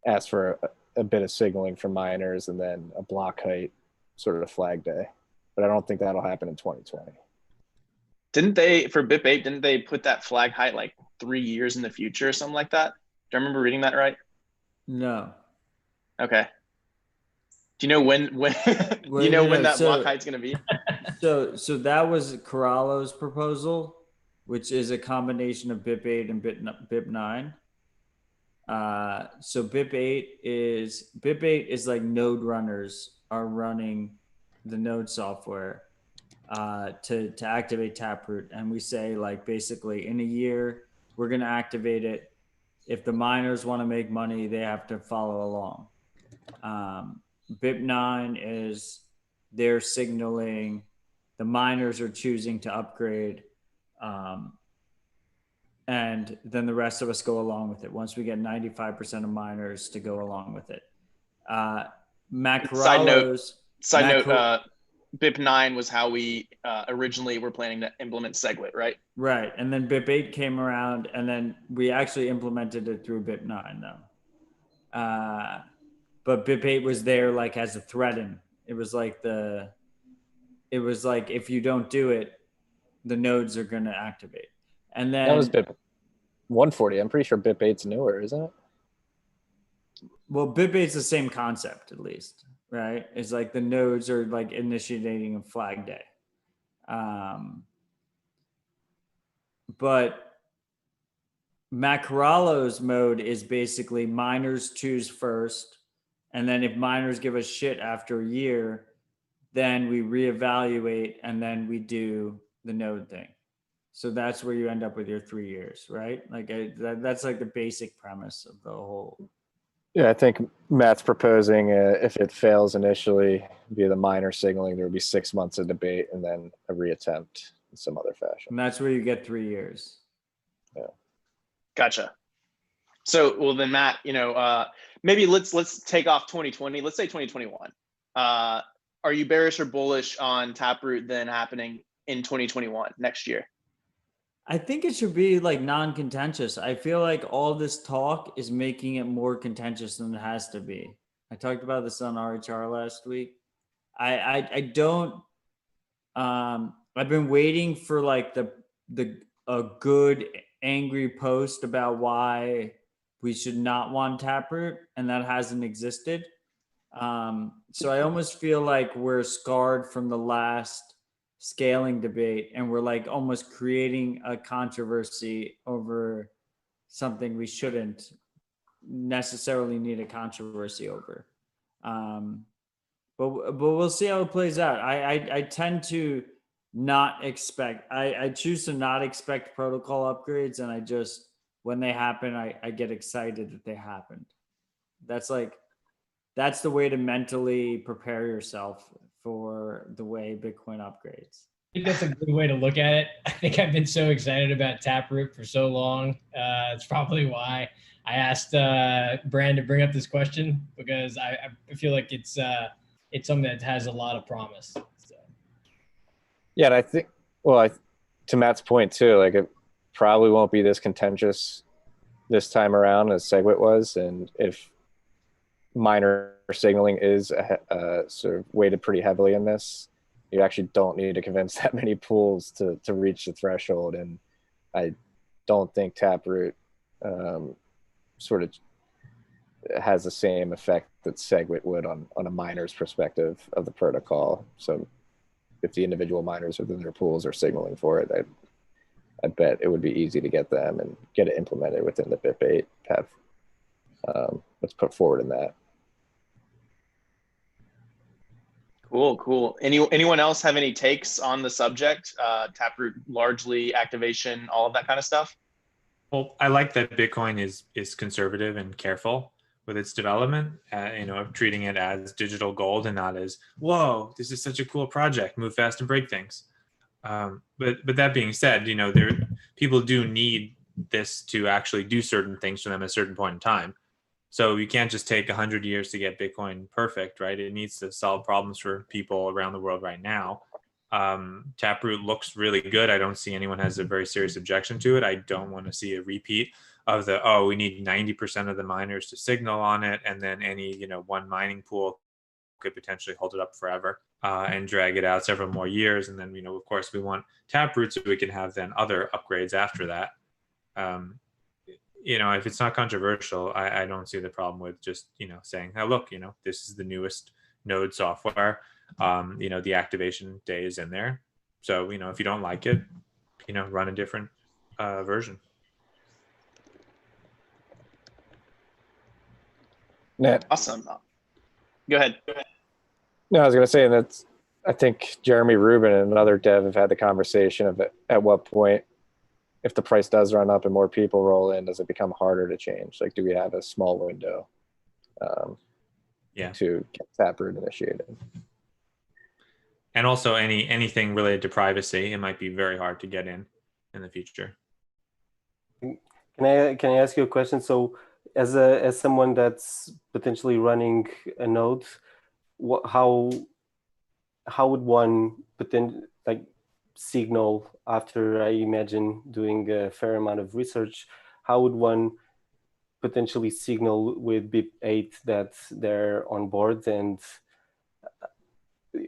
asks for a bit of signaling for miners and then a block height sort of flag day. But I don't think that'll happen in 2020. Didn't they, for BIP8, didn't they put that flag height like 3 years in the future or something like that? Do I remember reading that right? No. Okay. Do you know when when that block height's going to be? So that was Corallo's proposal, which is a combination of BIP8 and BIP9. So BIP8 is like node runners are running the node software to activate Taproot. And we say, like, basically in a year, we're going to activate it. If the miners want to make money, they have to follow along. BIP9 is they're signaling the miners are choosing to upgrade. And then the rest of us go along with it. Once we get 95% of miners to go along with it. Matt Corallo's... Side note, BIP9 was how we originally were planning to implement SegWit, right? Right. And then BIP8 came around, and then we actually implemented it through BIP9, though. But BIP8 was there like as a threaten. It was like if you don't do it, the nodes are going to activate. And then that was BIP 140. I'm pretty sure BIP8's newer, isn't it? Well, BIP8's the same concept, at least, right? It's like the nodes are like initiating a flag day. But Matt Corallo's mode is basically miners choose first. And then if miners give us shit after a year, then we reevaluate and then we do the node thing. So that's where you end up with your 3 years, right? Like that's like the basic premise of the whole. Yeah, I think Matt's proposing if it fails initially via the miner signaling, there would be 6 months of debate and then a reattempt in some other fashion. And that's where you get 3 years. Yeah. Gotcha. So, well then, Matt, maybe let's take off 2020. Let's say 2021. Are you bearish or bullish on Taproot then happening in 2021 next year? I think it should be like non-contentious. I feel like all this talk is making it more contentious than it has to be. I talked about this on RHR last week. I don't. I've been waiting for like a good angry post about why we should not want Taproot, and that hasn't existed. So I almost feel like we're scarred from the last scaling debate, and we're like almost creating a controversy over something we shouldn't necessarily need a controversy over. But we'll see how it plays out. I tend to not expect, I choose to not expect protocol upgrades, and I just, when they happen, I get excited that they happened. That's the way to mentally prepare yourself for the way Bitcoin upgrades. I think that's a good way to look at it. I think I've been so excited about Taproot for so long. It's probably why I asked Brand to bring up this question, because I feel like it's something that has a lot of promise. So. Yeah, and I think, to Matt's point too, like it probably won't be this contentious this time around as SegWit was, and if miner signaling is sort of weighted pretty heavily in this, you actually don't need to convince that many pools to reach the threshold. And I don't think Taproot sort of has the same effect that SegWit would on a miner's perspective of the protocol. So if the individual miners within their pools are signaling for it, I bet it would be easy to get them and get it implemented within the BitBait path. Let's put forward in that. Cool. Anyone else have any takes on the subject? Taproot largely activation, all of that kind of stuff? Well, I like that Bitcoin is conservative and careful with its development, treating it as digital gold and not as, whoa, this is such a cool project, move fast and break things. But that being said, people do need this to actually do certain things for them at a certain point in time. So you can't just take 100 years to get Bitcoin perfect, right? It needs to solve problems for people around the world right now. Taproot looks really good. I don't see anyone has a very serious objection to it. I don't want to see a repeat of we need 90% of the miners to signal on it, and then any one mining pool could potentially hold it up forever and drag it out several more years. And then of course we want Taproot so we can have then other upgrades after that. If it's not controversial, I don't see the problem with just saying, oh look, this is the newest node software. The activation day is in there. So if you don't like it, run a different version. Net. Awesome. Go ahead. No, I was going to say I think Jeremy Rubin and another dev have had the conversation of at what point, if the price does run up and more people roll in, does it become harder to change? Like, do we have a small window to get Taproot initiated? And also anything related to privacy, it might be very hard to get in the future. Can I ask you a question? So as someone that's potentially running a node, how would one signal after, I imagine, doing a fair amount of research? How would one potentially signal with BIP8 that they're on board? And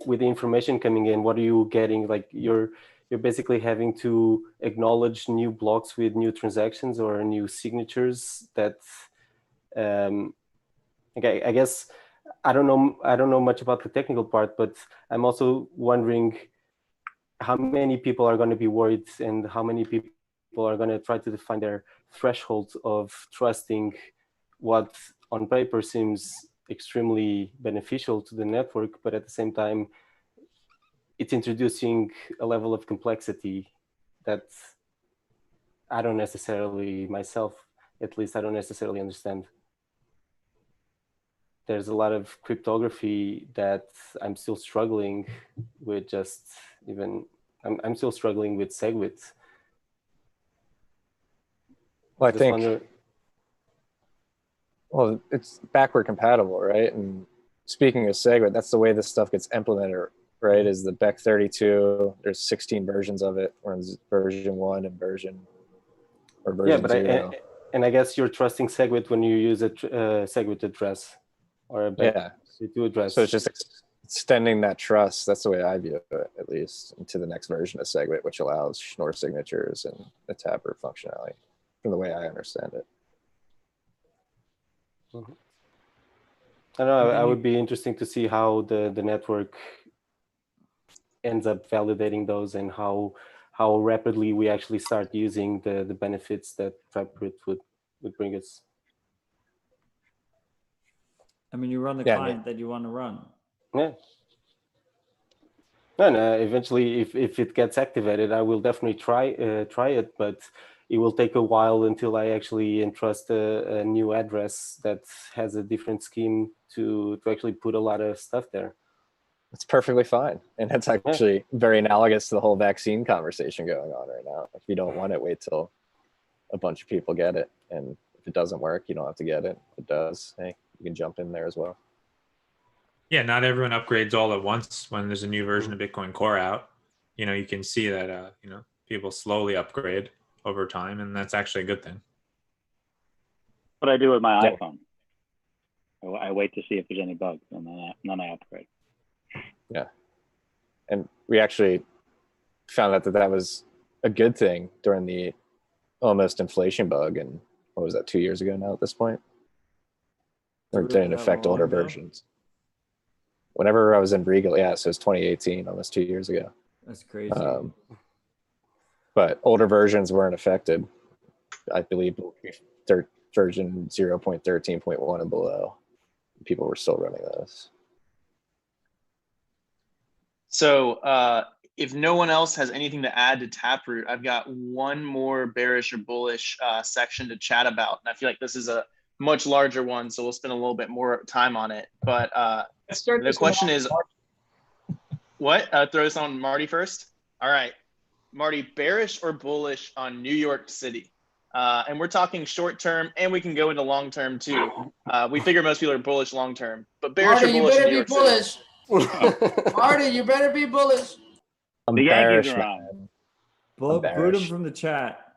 with the information coming in, what are you getting? Like you're basically having to acknowledge new blocks with new transactions or new signatures that I guess I don't know much about the technical part, but I'm also wondering how many people are going to be worried and how many people are going to try to define their threshold of trusting what on paper seems extremely beneficial to the network, but at the same time, it's introducing a level of complexity that I don't necessarily, myself, at least I don't necessarily understand. There's a lot of cryptography that I'm still struggling with. I'm still struggling with SegWit. Well, I think, it's backward compatible, right? And speaking of SegWit, that's the way this stuff gets implemented right? Is the Beck 32. There's 16 versions of it. We're in version 1 and version 0. I guess you're trusting SegWit when you use a SegWit address or a Beck 32 address. So it's just extending that trust. That's the way I view it, at least, into the next version of SegWit, which allows Schnorr signatures and the Taproot functionality, from the way I understand it. Mm-hmm. I don't know. I would be interesting to see how the network ends up validating those and how rapidly we actually start using the benefits that Taproot would bring us. I mean, you run the client that you want to run. Yeah. And eventually, if it gets activated, I will definitely try it, but it will take a while until I actually entrust a new address that has a different scheme to actually put a lot of stuff there. It's perfectly fine. And that's actually very analogous to the whole vaccine conversation going on right now. If you don't want it, wait till a bunch of people get it. And if it doesn't work, you don't have to get it. If it does, hey, you can jump in there as well. Yeah, not everyone upgrades all at once when there's a new version of Bitcoin Core out. You know, you can see that, people slowly upgrade over time, and that's actually a good thing. What I do with my iPhone, I wait to see if there's any bugs, and then I upgrade. Yeah. And we actually found out that was a good thing during the almost inflation bug. And what was that, 2 years ago now at this point? Or it didn't affect older versions. Whenever I was in Regal, so it was 2018, almost 2 years ago. That's crazy. But older versions weren't affected. I believe version 0.13.1 and below, people were still running those. So if no one else has anything to add to Taproot, I've got one more bearish or bullish section to chat about. And I feel like this is a much larger one, so we'll spend a little bit more time on it. But the question is, what? Throw this on Marty first? All right. Marty, bearish or bullish on New York City? And we're talking short term, and we can go into long term too. We figure most people are bullish long term, but bearish Marty, or bullish you in better New be York bullish. Marty, you better be bullish. I'm the bearish, Yankees are on. Boot him from the chat.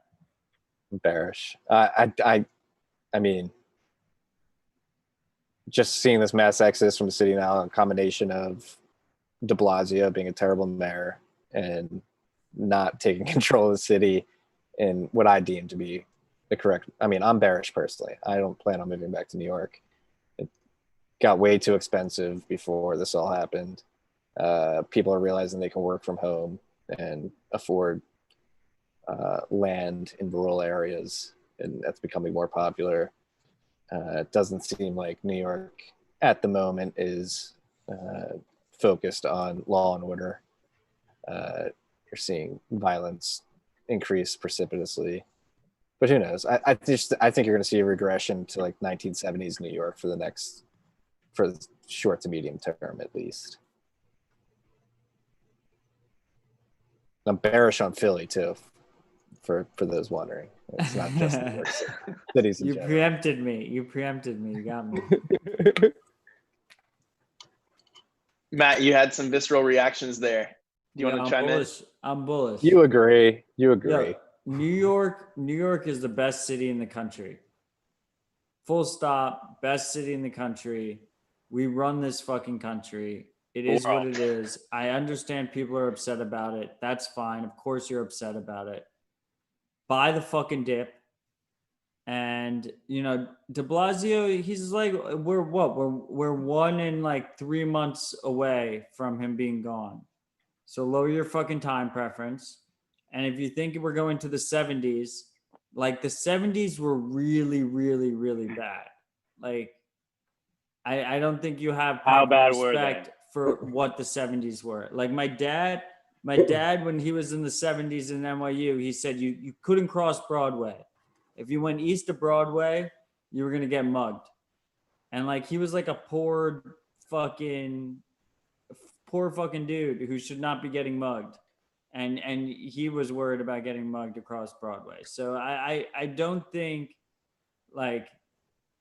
I'm bearish. I mean, just seeing this mass exodus from the city now, a combination of de Blasio being a terrible mayor and not taking control of the city in what I deem to be the correct. I mean, I'm bearish personally. I don't plan on moving back to New York. It got way too expensive before this all happened. People are realizing they can work from home and afford land in rural areas, and that's becoming more popular. It doesn't seem like New York at the moment is focused on law and order. You're seeing violence increase precipitously, but who knows? I think you're going to see a regression to like 1970s New York for the short to medium term at least. I'm bearish on Philly too, for those wondering. It's not just New York City. Cities in general. Preempted me. You preempted me. You got me. Matt, you had some visceral reactions there. Do you want to chime in? I'm bullish. You agree. Yeah, New York is the best city in the country. Full stop. Best city in the country. We run this fucking country. It is what it is. I understand people are upset about it. That's fine. Of course you're upset about it. Buy the fucking dip. And, de Blasio, he's like, we're 1 and like 3 months away from him being gone. So lower your fucking time preference. And if you think we're going to the 70s, like the 70s were really, really, really bad. Like, I don't think you have How bad respect for what the 70s were. Like my dad, when he was in the 70s in NYU, he said you couldn't cross Broadway. If you went east of Broadway, you were going to get mugged. And like, he was like a poor fucking dude who should not be getting mugged. And he was worried about getting mugged across Broadway. So I don't think like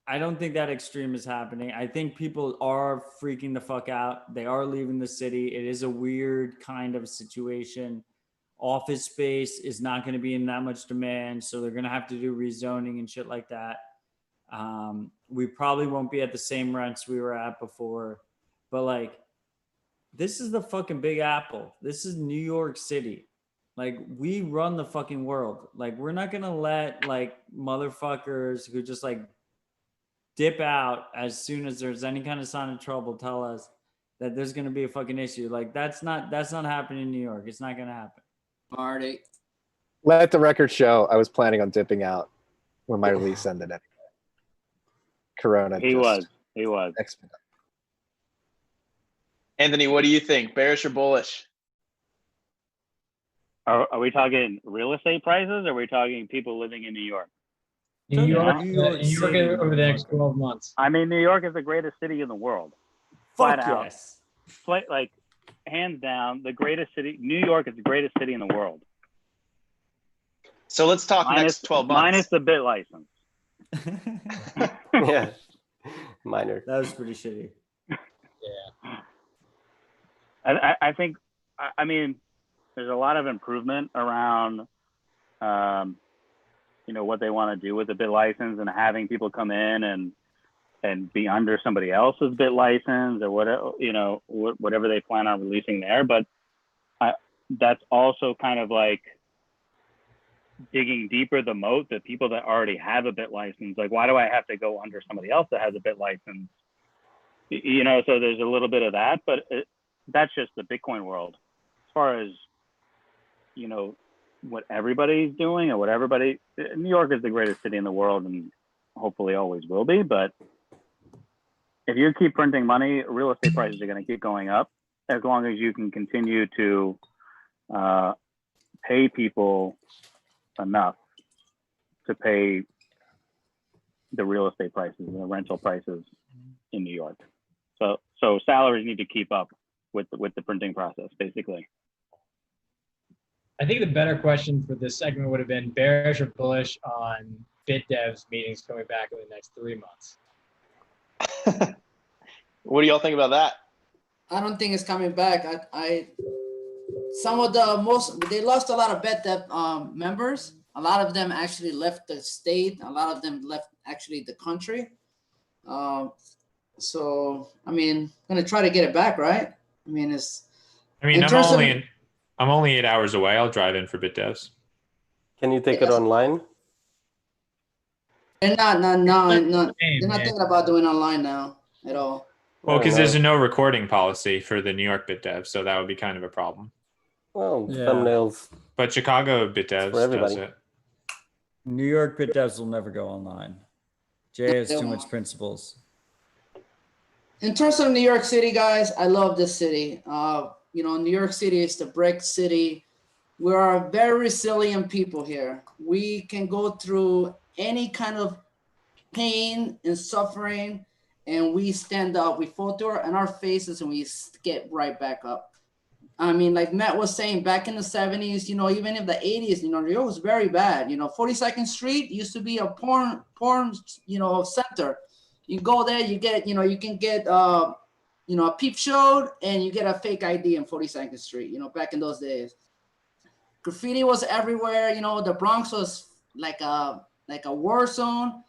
I don't think that extreme is happening. I think people are freaking the fuck out. They are leaving the city. It is a weird kind of situation. Office space is not going to be in that much demand, so they're going to have to do rezoning and shit like that. We probably won't be at the same rents we were at before, but like, this is the fucking Big Apple. This is New York City. Like, we run the fucking world. Like, we're not going to let like motherfuckers who just like dip out as soon as there's any kind of sign of trouble tell us that there's going to be a fucking issue. Like, that's not happening in New York. It's not going to happen. Marty. Let the record show I was planning on dipping out when my release ended anyway. Corona. He was. Expedite. Anthony, what do you think? Bearish or bullish? Are we talking real estate prices, or are we talking people living in New York? New York over the next 12 months. I mean, New York is the greatest city in the world. Fuck Flat yes. Out. Like, hands down, the greatest city. New York is the greatest city in the world. So let's talk next 12 months. Minus the bit license. Yeah. Minor. That was pretty shitty. Yeah. I think, I mean, there's a lot of improvement around, what they want to do with the bit license and having people come in and be under somebody else's bit license or whatever, whatever they plan on releasing there. But that's also kind of like digging deeper the moat, the people that already have a bit license. Like, why do I have to go under somebody else that has a bit license? So there's a little bit of that, but that's just the Bitcoin world. As far as, what everybody's doing or New York is the greatest city in the world and hopefully always will be. But if you keep printing money, real estate prices are going to keep going up as long as you can continue to pay people enough to pay the real estate prices and the rental prices in New York. So salaries need to keep up with the printing process, basically. I think the better question for this segment would have been bearish or bullish on BitDevs meetings coming back in the next 3 months. What do y'all think about that? I don't think it's coming back. They lost a lot of BitDev members. A lot of them actually left the state. A lot of them left actually the country. So I mean, gonna try to get it back, right? I mean, I'm only 8 hours away. I'll drive in for BitDevs. Can you take it online? They're not thinking about doing online now at all. Well, because there's a no recording policy for the New York BitDev, so that would be kind of a problem. Well, thumbnails. But Chicago BitDevs does it. New York BitDevs will never go online. Jay has too much principles. In terms of New York City, guys, I love this city. New York City is the brick city. We are very resilient people here. We can go through any kind of pain and suffering, and we stand up. We fall through our faces, and we get right back up. I mean, like Matt was saying, back in the 70s, even in the 80s, New York was very bad. 42nd Street used to be a porn, center. You go there, you get, you can get, a peep show, and you get a fake ID in 42nd Street, back in those days. Graffiti was everywhere. The Bronx was like a war zone.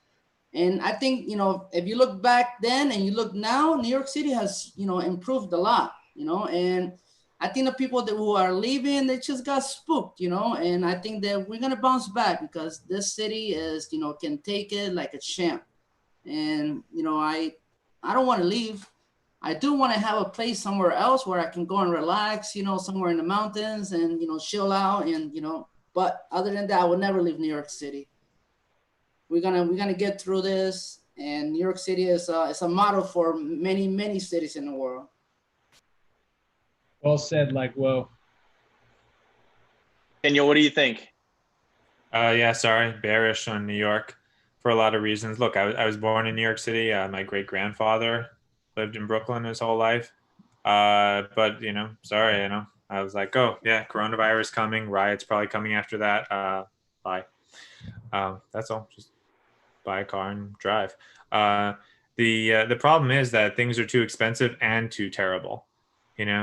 And I think, if you look back then and you look now, New York City has, improved a lot, and I think the people who are leaving, they just got spooked, and I think that we're going to bounce back because this city is, can take it like a champ. And, I don't want to leave. I do want to have a place somewhere else where I can go and relax, somewhere in the mountains and, chill out and, but other than that, I would never leave New York City. We're gonna get through this, and New York City is a model for many, many cities in the world. Well said, Likewhoa. Daniel, what do you think? Bearish on New York for a lot of reasons. Look, I was born in New York City. My great-grandfather lived in Brooklyn his whole life. But, I was like, oh, yeah, coronavirus coming, riots probably coming after that. Bye. That's all. Just buy a car and drive. The problem is that things are too expensive and too terrible.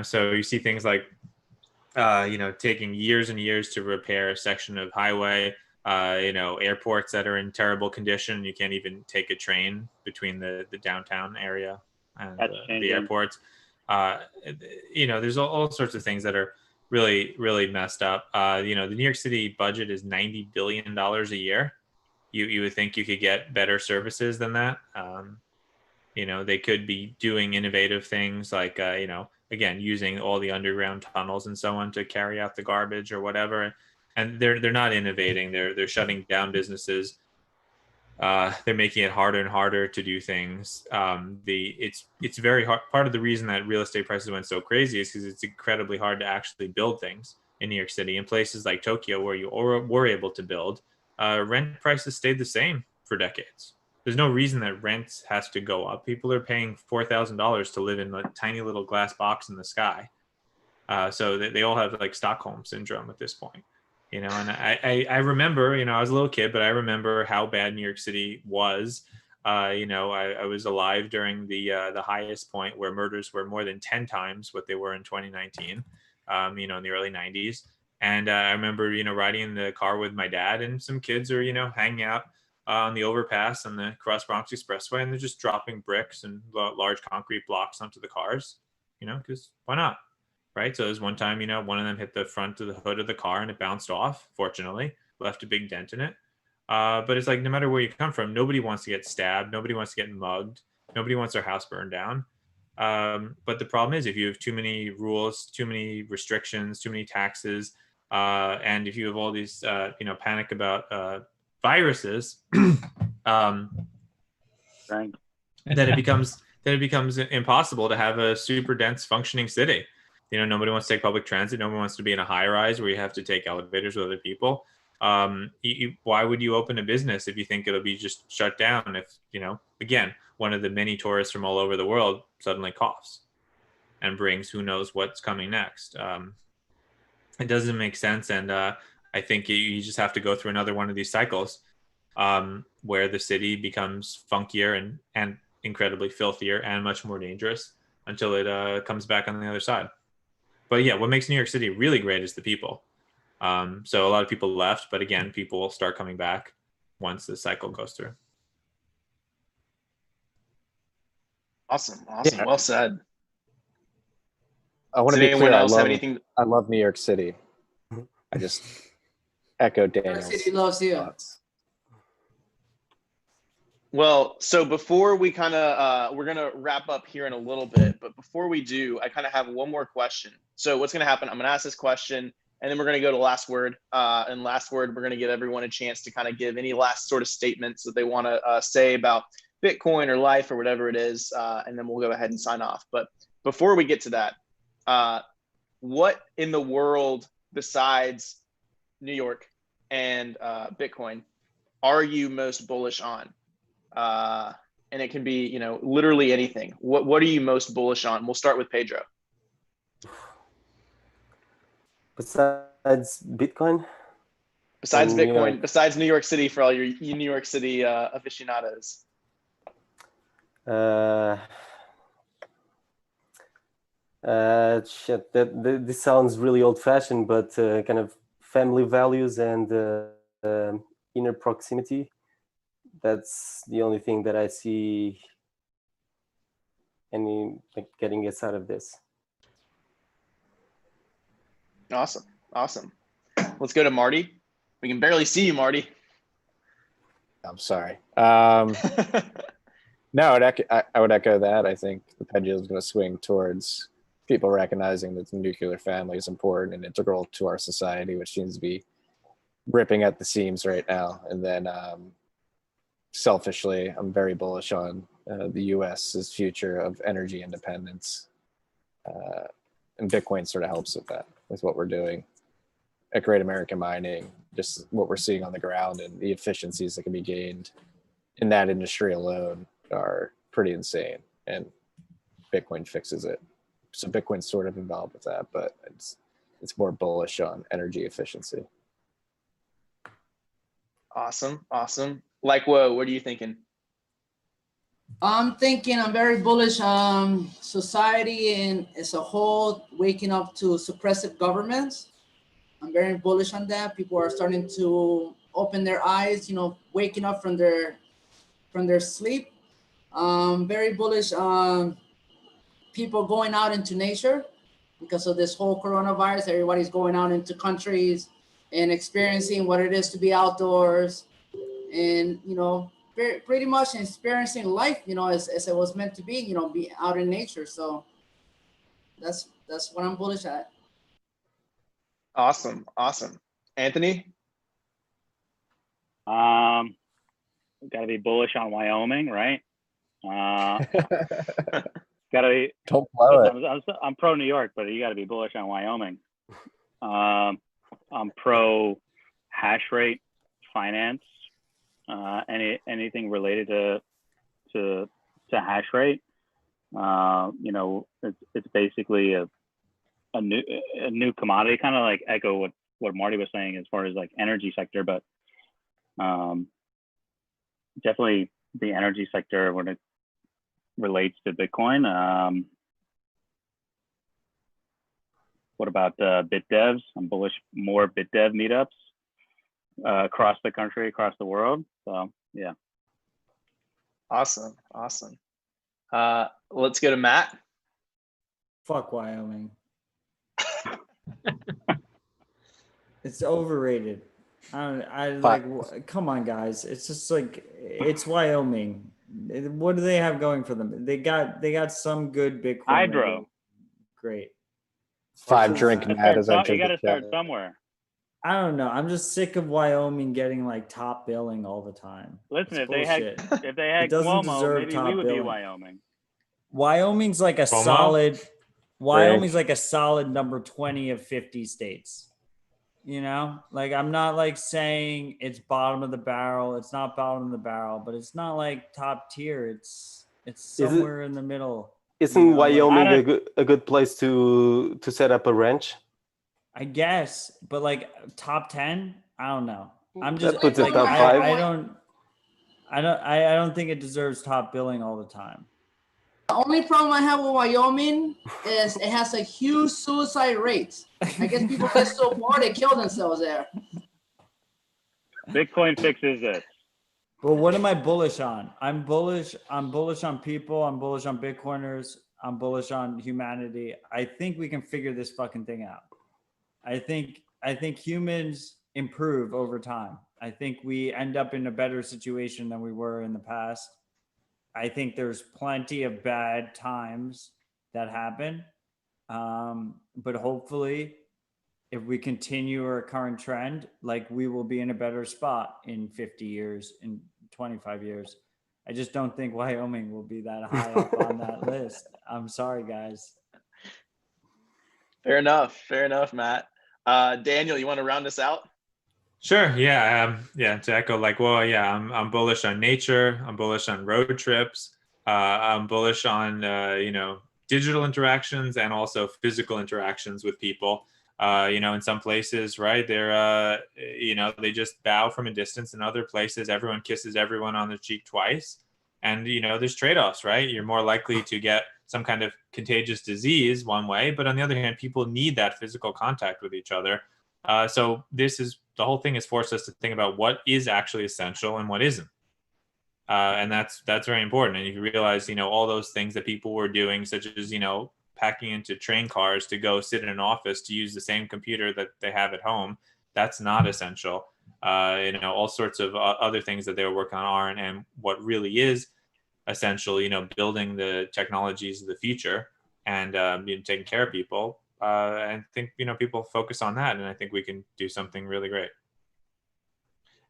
So you see things like taking years and years to repair a section of highway. Airports that are in terrible condition. You can't even take a train between the downtown area and the airports. There's all sorts of things that are really, really messed up. The New York City budget is $90 billion a year. You would think you could get better services than that. They could be doing innovative things like, again, using all the underground tunnels and so on to carry out the garbage or whatever. And they're not innovating. They're shutting down businesses. They're making it harder and harder to do things. It's very hard. Part of the reason that real estate prices went so crazy is because it's incredibly hard to actually build things in New York City. In places like Tokyo, where you were able to build, rent prices stayed the same for decades. There's no reason that rent has to go up. People are paying $4,000 to live in a tiny little glass box in the sky. So they all have like Stockholm syndrome at this point. And I remember, I was a little kid, but I remember how bad New York City was. I was alive during the highest point where murders were more than 10 times what they were in 2019, in the early 90s. And I remember, riding in the car with my dad, and some kids are, hanging out on the overpass on the Cross Bronx Expressway, and they're just dropping bricks and large concrete blocks onto the cars, because why not? Right. So there's one time, one of them hit the front of the hood of the car and it bounced off, fortunately, left a big dent in it. But it's like, no matter where you come from, nobody wants to get stabbed. Nobody wants to get mugged. Nobody wants their house burned down. But the problem is, if you have too many rules, too many restrictions, too many taxes, and if you have all these, panic about viruses, then it becomes impossible to have a super dense functioning city. Nobody wants to take public transit. Nobody wants to be in a high rise where you have to take elevators with other people. Why would you open a business if you think it'll be just shut down? If, again, one of the many tourists from all over the world suddenly coughs and brings who knows what's coming next. It doesn't make sense. And I think you just have to go through another one of these cycles where the city becomes funkier and incredibly filthier and much more dangerous until it comes back on the other side. But yeah, what makes New York City really great is the people. So a lot of people left, but again, people will start coming back once the cycle goes through. Awesome. Yeah. Well said. I want to be clear. I love New York City. I just echo Daniel's. New York City loves you. Thoughts. Well, so before we we're going to wrap up here in a little bit, but before we do, I kind of have one more question. So what's going to happen, I'm going to ask this question, and then we're going to go to last word. And last word, we're going to give everyone a chance to kind of give any last sort of statements that they want to say about Bitcoin or life or whatever it is. And then we'll go ahead and sign off. But before we get to that, what in the world besides New York and Bitcoin are you most bullish on? And it can be, literally anything. What are you most bullish on? We'll start with Pedro. Besides Bitcoin? Besides Bitcoin, besides New York City, for all your New York City aficionados. This sounds really old-fashioned, but kind of family values and inner proximity. That's the only thing that I see getting us out of this. Awesome. Let's go to Marty. We can barely see you, Marty. I'm sorry. No, I would echo that. I think the pendulum is going to swing towards people recognizing that the nuclear family is important and integral to our society, which seems to be ripping at the seams right now. And then selfishly, I'm very bullish on the US's future of energy independence. And Bitcoin sort of helps with that, with what we're doing at Great American Mining, just what we're seeing on the ground and the efficiencies that can be gained in that industry alone are pretty insane. And Bitcoin fixes it. So Bitcoin's sort of involved with that, but it's more bullish on energy efficiency. Awesome. Likewhoa, what are you thinking? I'm thinking I'm very bullish on society and as a whole waking up to suppressive governments. I'm very bullish on that. People are starting to open their eyes, waking up from their sleep. Very bullish on people going out into nature because of this whole coronavirus. Everybody's going out into countries and experiencing what it is to be outdoors and, pretty much experiencing life, as it was meant to be, be out in nature. So that's what I'm bullish at. Awesome. Anthony? Got to be bullish on Wyoming, right? Got to be. Don't blow it. I'm pro New York, but you got to be bullish on Wyoming. I'm pro hash rate finance. Anything related to hash rate. It's basically a new commodity, kind of like echo what Marty was saying as far as like energy sector, but definitely the energy sector when it relates to Bitcoin. What about BitDevs? I'm bullish more BitDev meetups across the country, across the world. So yeah. Awesome. Let's go to Matt. Fuck Wyoming. It's overrated. Come on, guys. It's just like, it's Wyoming. What do they have going for them? They got some good Bitcoin. Hydro. Great. 5 drink Matt as I You got to start somewhere. I don't know. I'm just sick of Wyoming getting like top billing all the time. Listen, if they had Cuomo, maybe we would be Wyoming. Wyoming's like a solid. Wyoming's like a solid number 20 of 50 states. Like I'm not like saying it's bottom of the barrel. It's not bottom of the barrel, but it's not like top tier. It's somewhere in the middle. Isn't Wyoming a good place to set up a ranch? I guess, but like top 10, I don't know. I'm just that puts like, it top 5. I don't think it deserves top billing all the time. The only problem I have with Wyoming is it has a huge suicide rate. I guess people get so bored they kill themselves there. Bitcoin fixes it. But what am I bullish on? I'm bullish on people. I'm bullish on Bitcoiners. I'm bullish on humanity. I think we can figure this fucking thing out. I think humans improve over time. I think we end up in a better situation than we were in the past. I think there's plenty of bad times that happen. But hopefully, if we continue our current trend, like we will be in a better spot in 50 years, in 25 years. I just don't think Wyoming will be that high up on that list. I'm sorry, guys. Fair enough, Matt. Daniel, you want to round us out? Sure. Yeah. To echo Likewhoa, I'm bullish on nature. I'm bullish on road trips. I'm bullish on digital interactions and also physical interactions with people. In some places, right, they're they just bow from a distance. In other places, everyone kisses everyone on the cheek twice. And there's trade-offs, right? You're more likely to get some kind of contagious disease one way, but on the other hand, people need that physical contact with each other. So the whole thing has forced us to think about what is actually essential and what isn't. And that's very important. And you realize, all those things that people were doing, such as, packing into train cars to go sit in an office to use the same computer that they have at home, that's not essential. All sorts of other things that they were working on aren't. And what really is essential, building the technologies of the future and taking care of people. And I think, people focus on that. And I think we can do something really great.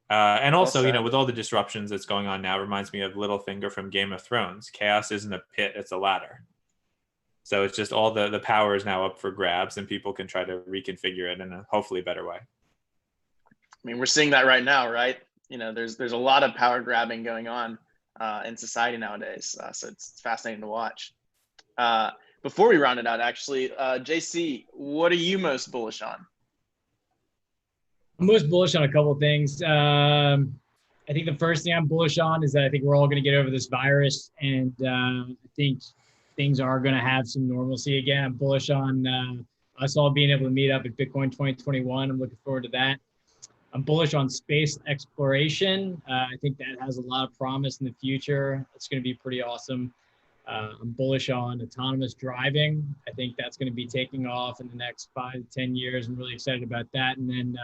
And also, with all the disruptions that's going on now, reminds me of Littlefinger from Game of Thrones. Chaos isn't a pit, it's a ladder. So it's just all the power is now up for grabs and people can try to reconfigure it in a hopefully better way. I mean, we're seeing that right now, right? There's a lot of power grabbing going on in society nowadays. So it's fascinating to watch. Before we round it out, actually, JC, what are you most bullish on? I'm most bullish on a couple of things. I think the first thing I'm bullish on is that I think we're all going to get over this virus, and I think things are going to have some normalcy again. I'm bullish on us all being able to meet up at Bitcoin 2021. I'm looking forward to that. I'm bullish on space exploration. I think that has a lot of promise in the future. It's going to be pretty awesome. I'm bullish on autonomous driving. I think that's going to be taking off in the next 5 to 10 years. I'm really excited about that. And then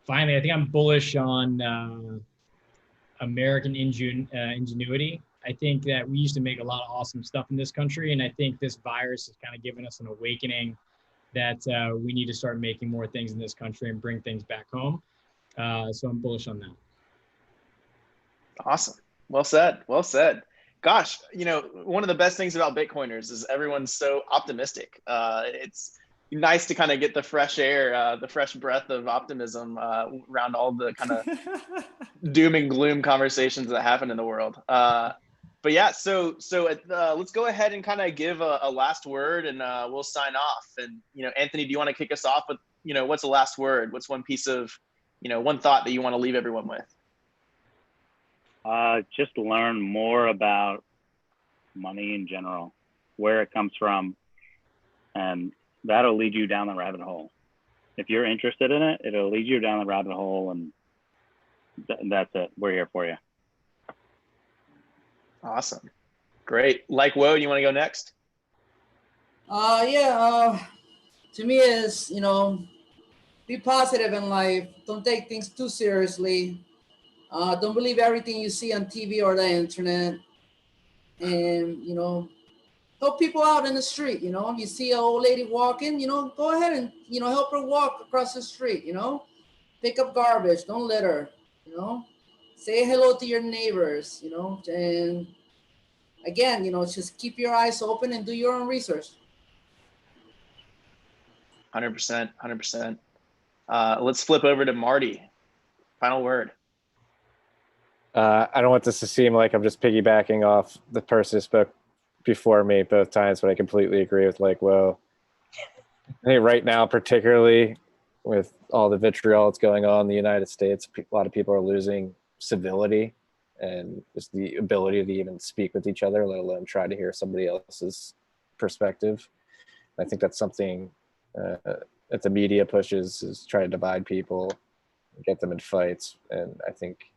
finally, I think I'm bullish on American ingenuity. I think that we used to make a lot of awesome stuff in this country, and I think this virus has kind of given us an awakening that we need to start making more things in this country and bring things back home. So I'm bullish on that. Awesome. Well said. Well said. Gosh, one of the best things about Bitcoiners is everyone's so optimistic. It's nice to kind of get the fresh air, the fresh breath of optimism around all the kind of doom and gloom conversations that happen in the world. But yeah, so let's go ahead and kind of give a last word, and we'll sign off. And Anthony, do you want to kick us off with what's the last word? What's one piece of one thought that you want to leave everyone with? Just learn more about money in general, where it comes from, and that'll lead you down the rabbit hole. If you're interested in it, it'll lead you down the rabbit hole, and that's it. We're here for you. Awesome. Great. Likewhoa, you want to go next? To me is, be positive in life. Don't take things too seriously. Don't believe everything you see on TV or the internet. And, help people out in the street. You see an old lady walking, go ahead and, help her walk across the street, pick up garbage, don't litter, say hello to your neighbors, and again, just keep your eyes open and do your own research. 100%, 100%. Let's flip over to Marty. Final word. I don't want this to seem like I'm just piggybacking off the person who spoke before me both times, but I completely agree with Likewhoa. I think right now, particularly with all the vitriol that's going on in the United States, a lot of people are losing civility and just the ability to even speak with each other, let alone try to hear somebody else's perspective. I think that's something that the media pushes, is try to divide people, get them in fights. And I think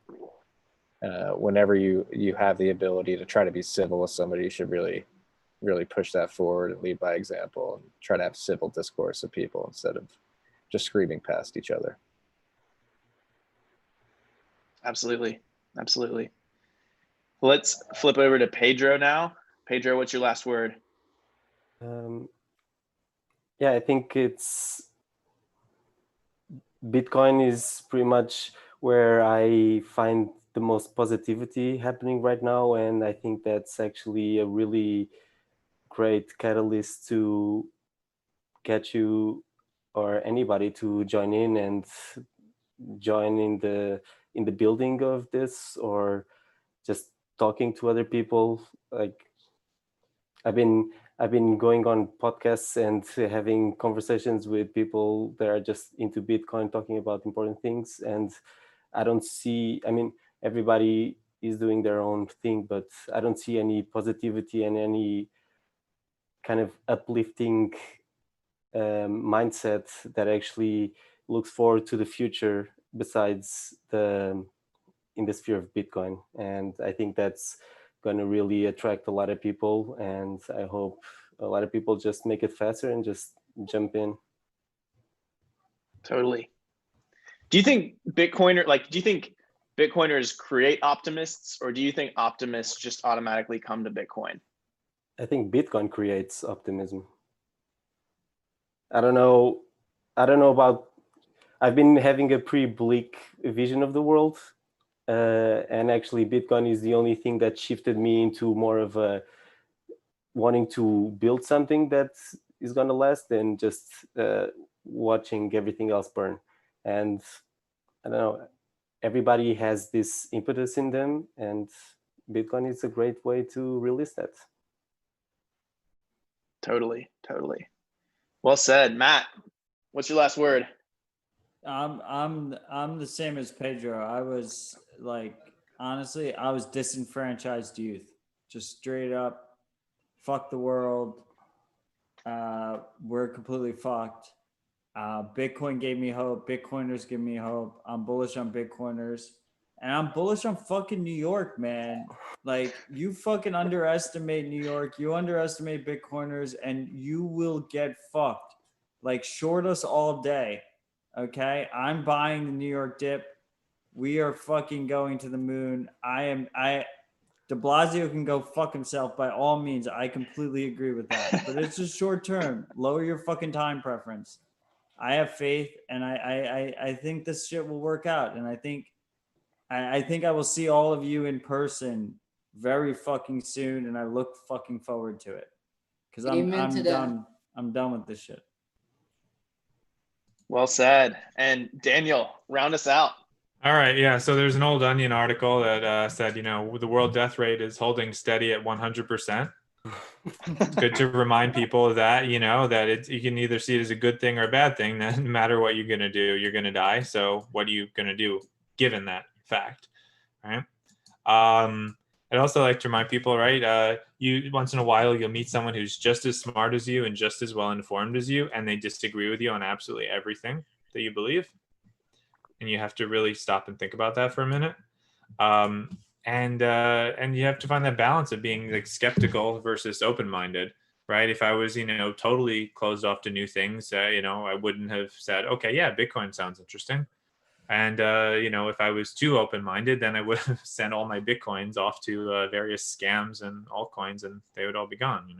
whenever you have the ability to try to be civil with somebody, you should really push that forward and lead by example and try to have civil discourse with people instead of just screaming past each other. Absolutely. Absolutely. Let's flip over to Pedro now. Pedro, what's your last word? Yeah, I think Bitcoin is pretty much where I find the most positivity happening right now. And I think that's actually a really great catalyst to get you or anybody to join in and join in the building of this, or just talking to other people. Like I've been going on podcasts and having conversations with people that are just into Bitcoin, talking about important things. And I mean, everybody is doing their own thing, but I don't see any positivity and any kind of uplifting mindset that actually looks forward to the future besides in the sphere of Bitcoin. And I think that's going to really attract a lot of people, and I hope a lot of people just make it faster and just jump in. Totally. Do you think Bitcoiners create optimists, or do you think optimists just automatically come to Bitcoin? I think Bitcoin creates optimism. I don't know about, I've been having a pretty bleak vision of the world. And actually Bitcoin is the only thing that shifted me into more of a wanting to build something that is going to last than just watching everything else burn. And I don't know, everybody has this impetus in them, and Bitcoin is a great way to release that. Totally. Well said. Matt, what's your last word? I'm the same as Pedro. I was like, honestly, I was disenfranchised youth. Just straight up, fuck the world. We're completely fucked. Bitcoin gave me hope. Bitcoiners give me hope. I'm bullish on Bitcoiners. And I'm bullish on fucking New York, man. Like, you fucking underestimate New York. You underestimate Bitcoiners, and you will get fucked. Like, short us all day. Okay? I'm buying the New York dip. We are fucking going to the moon. De Blasio can go fuck himself by all means. I completely agree with that. But it's just short term. Lower your fucking time preference. I have faith, and I think this shit will work out. And I think I will see all of you in person very fucking soon, and I look fucking forward to it. Because I'm done. I'm done with this shit. Well said. And Daniel, round us out. All right, yeah. So there's an old Onion article that said, the world death rate is holding steady at 100%. It's good to remind people of that, that you can either see it as a good thing or a bad thing. No matter what you're going to do, you're going to die. So what are you going to do given that fact? Right. I'd also like to remind people, right? You once in a while, you'll meet someone who's just as smart as you and just as well informed as you, and they disagree with you on absolutely everything that you believe. And you have to really stop and think about that for a minute. And you have to find that balance of being like skeptical versus open-minded, right? If I was, totally closed off to new things, I wouldn't have said, okay, yeah, Bitcoin sounds interesting. And, if I was too open-minded, then I would have sent all my Bitcoins off to various scams and altcoins, and they would all be gone,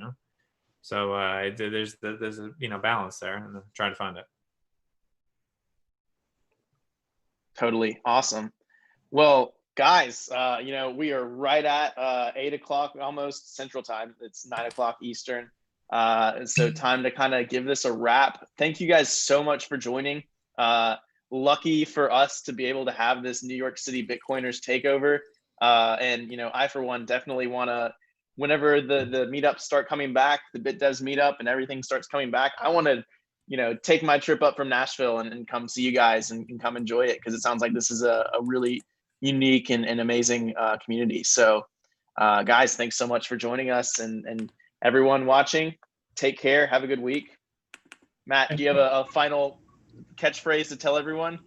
So there's a, balance there, and I'm trying to find it. Totally awesome. Well, guys, we are right at 8 o'clock almost Central Time. It's 9 o'clock Eastern. And so time to kind of give this a wrap. Thank you guys so much for joining. Lucky for us to be able to have this New York City Bitcoiners takeover. And, I, for one, definitely want to, whenever the meetups start coming back, the BitDevs meetup and everything starts coming back, I want to take my trip up from Nashville and come see you guys and come enjoy it, because it sounds like this is a really unique and amazing community. So guys, thanks so much for joining us, and everyone watching, take care. Have a good week. Matt, do you have a final catchphrase to tell everyone?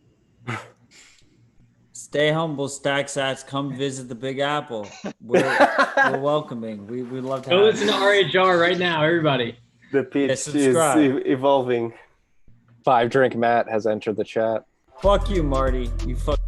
Stay humble, stack sats. Come visit the Big Apple. We're welcoming. We love to go listen to RHR right now, everybody. The pitch is evolving. 5 Drink Matt has entered the chat. Fuck you, Marty. You fuck.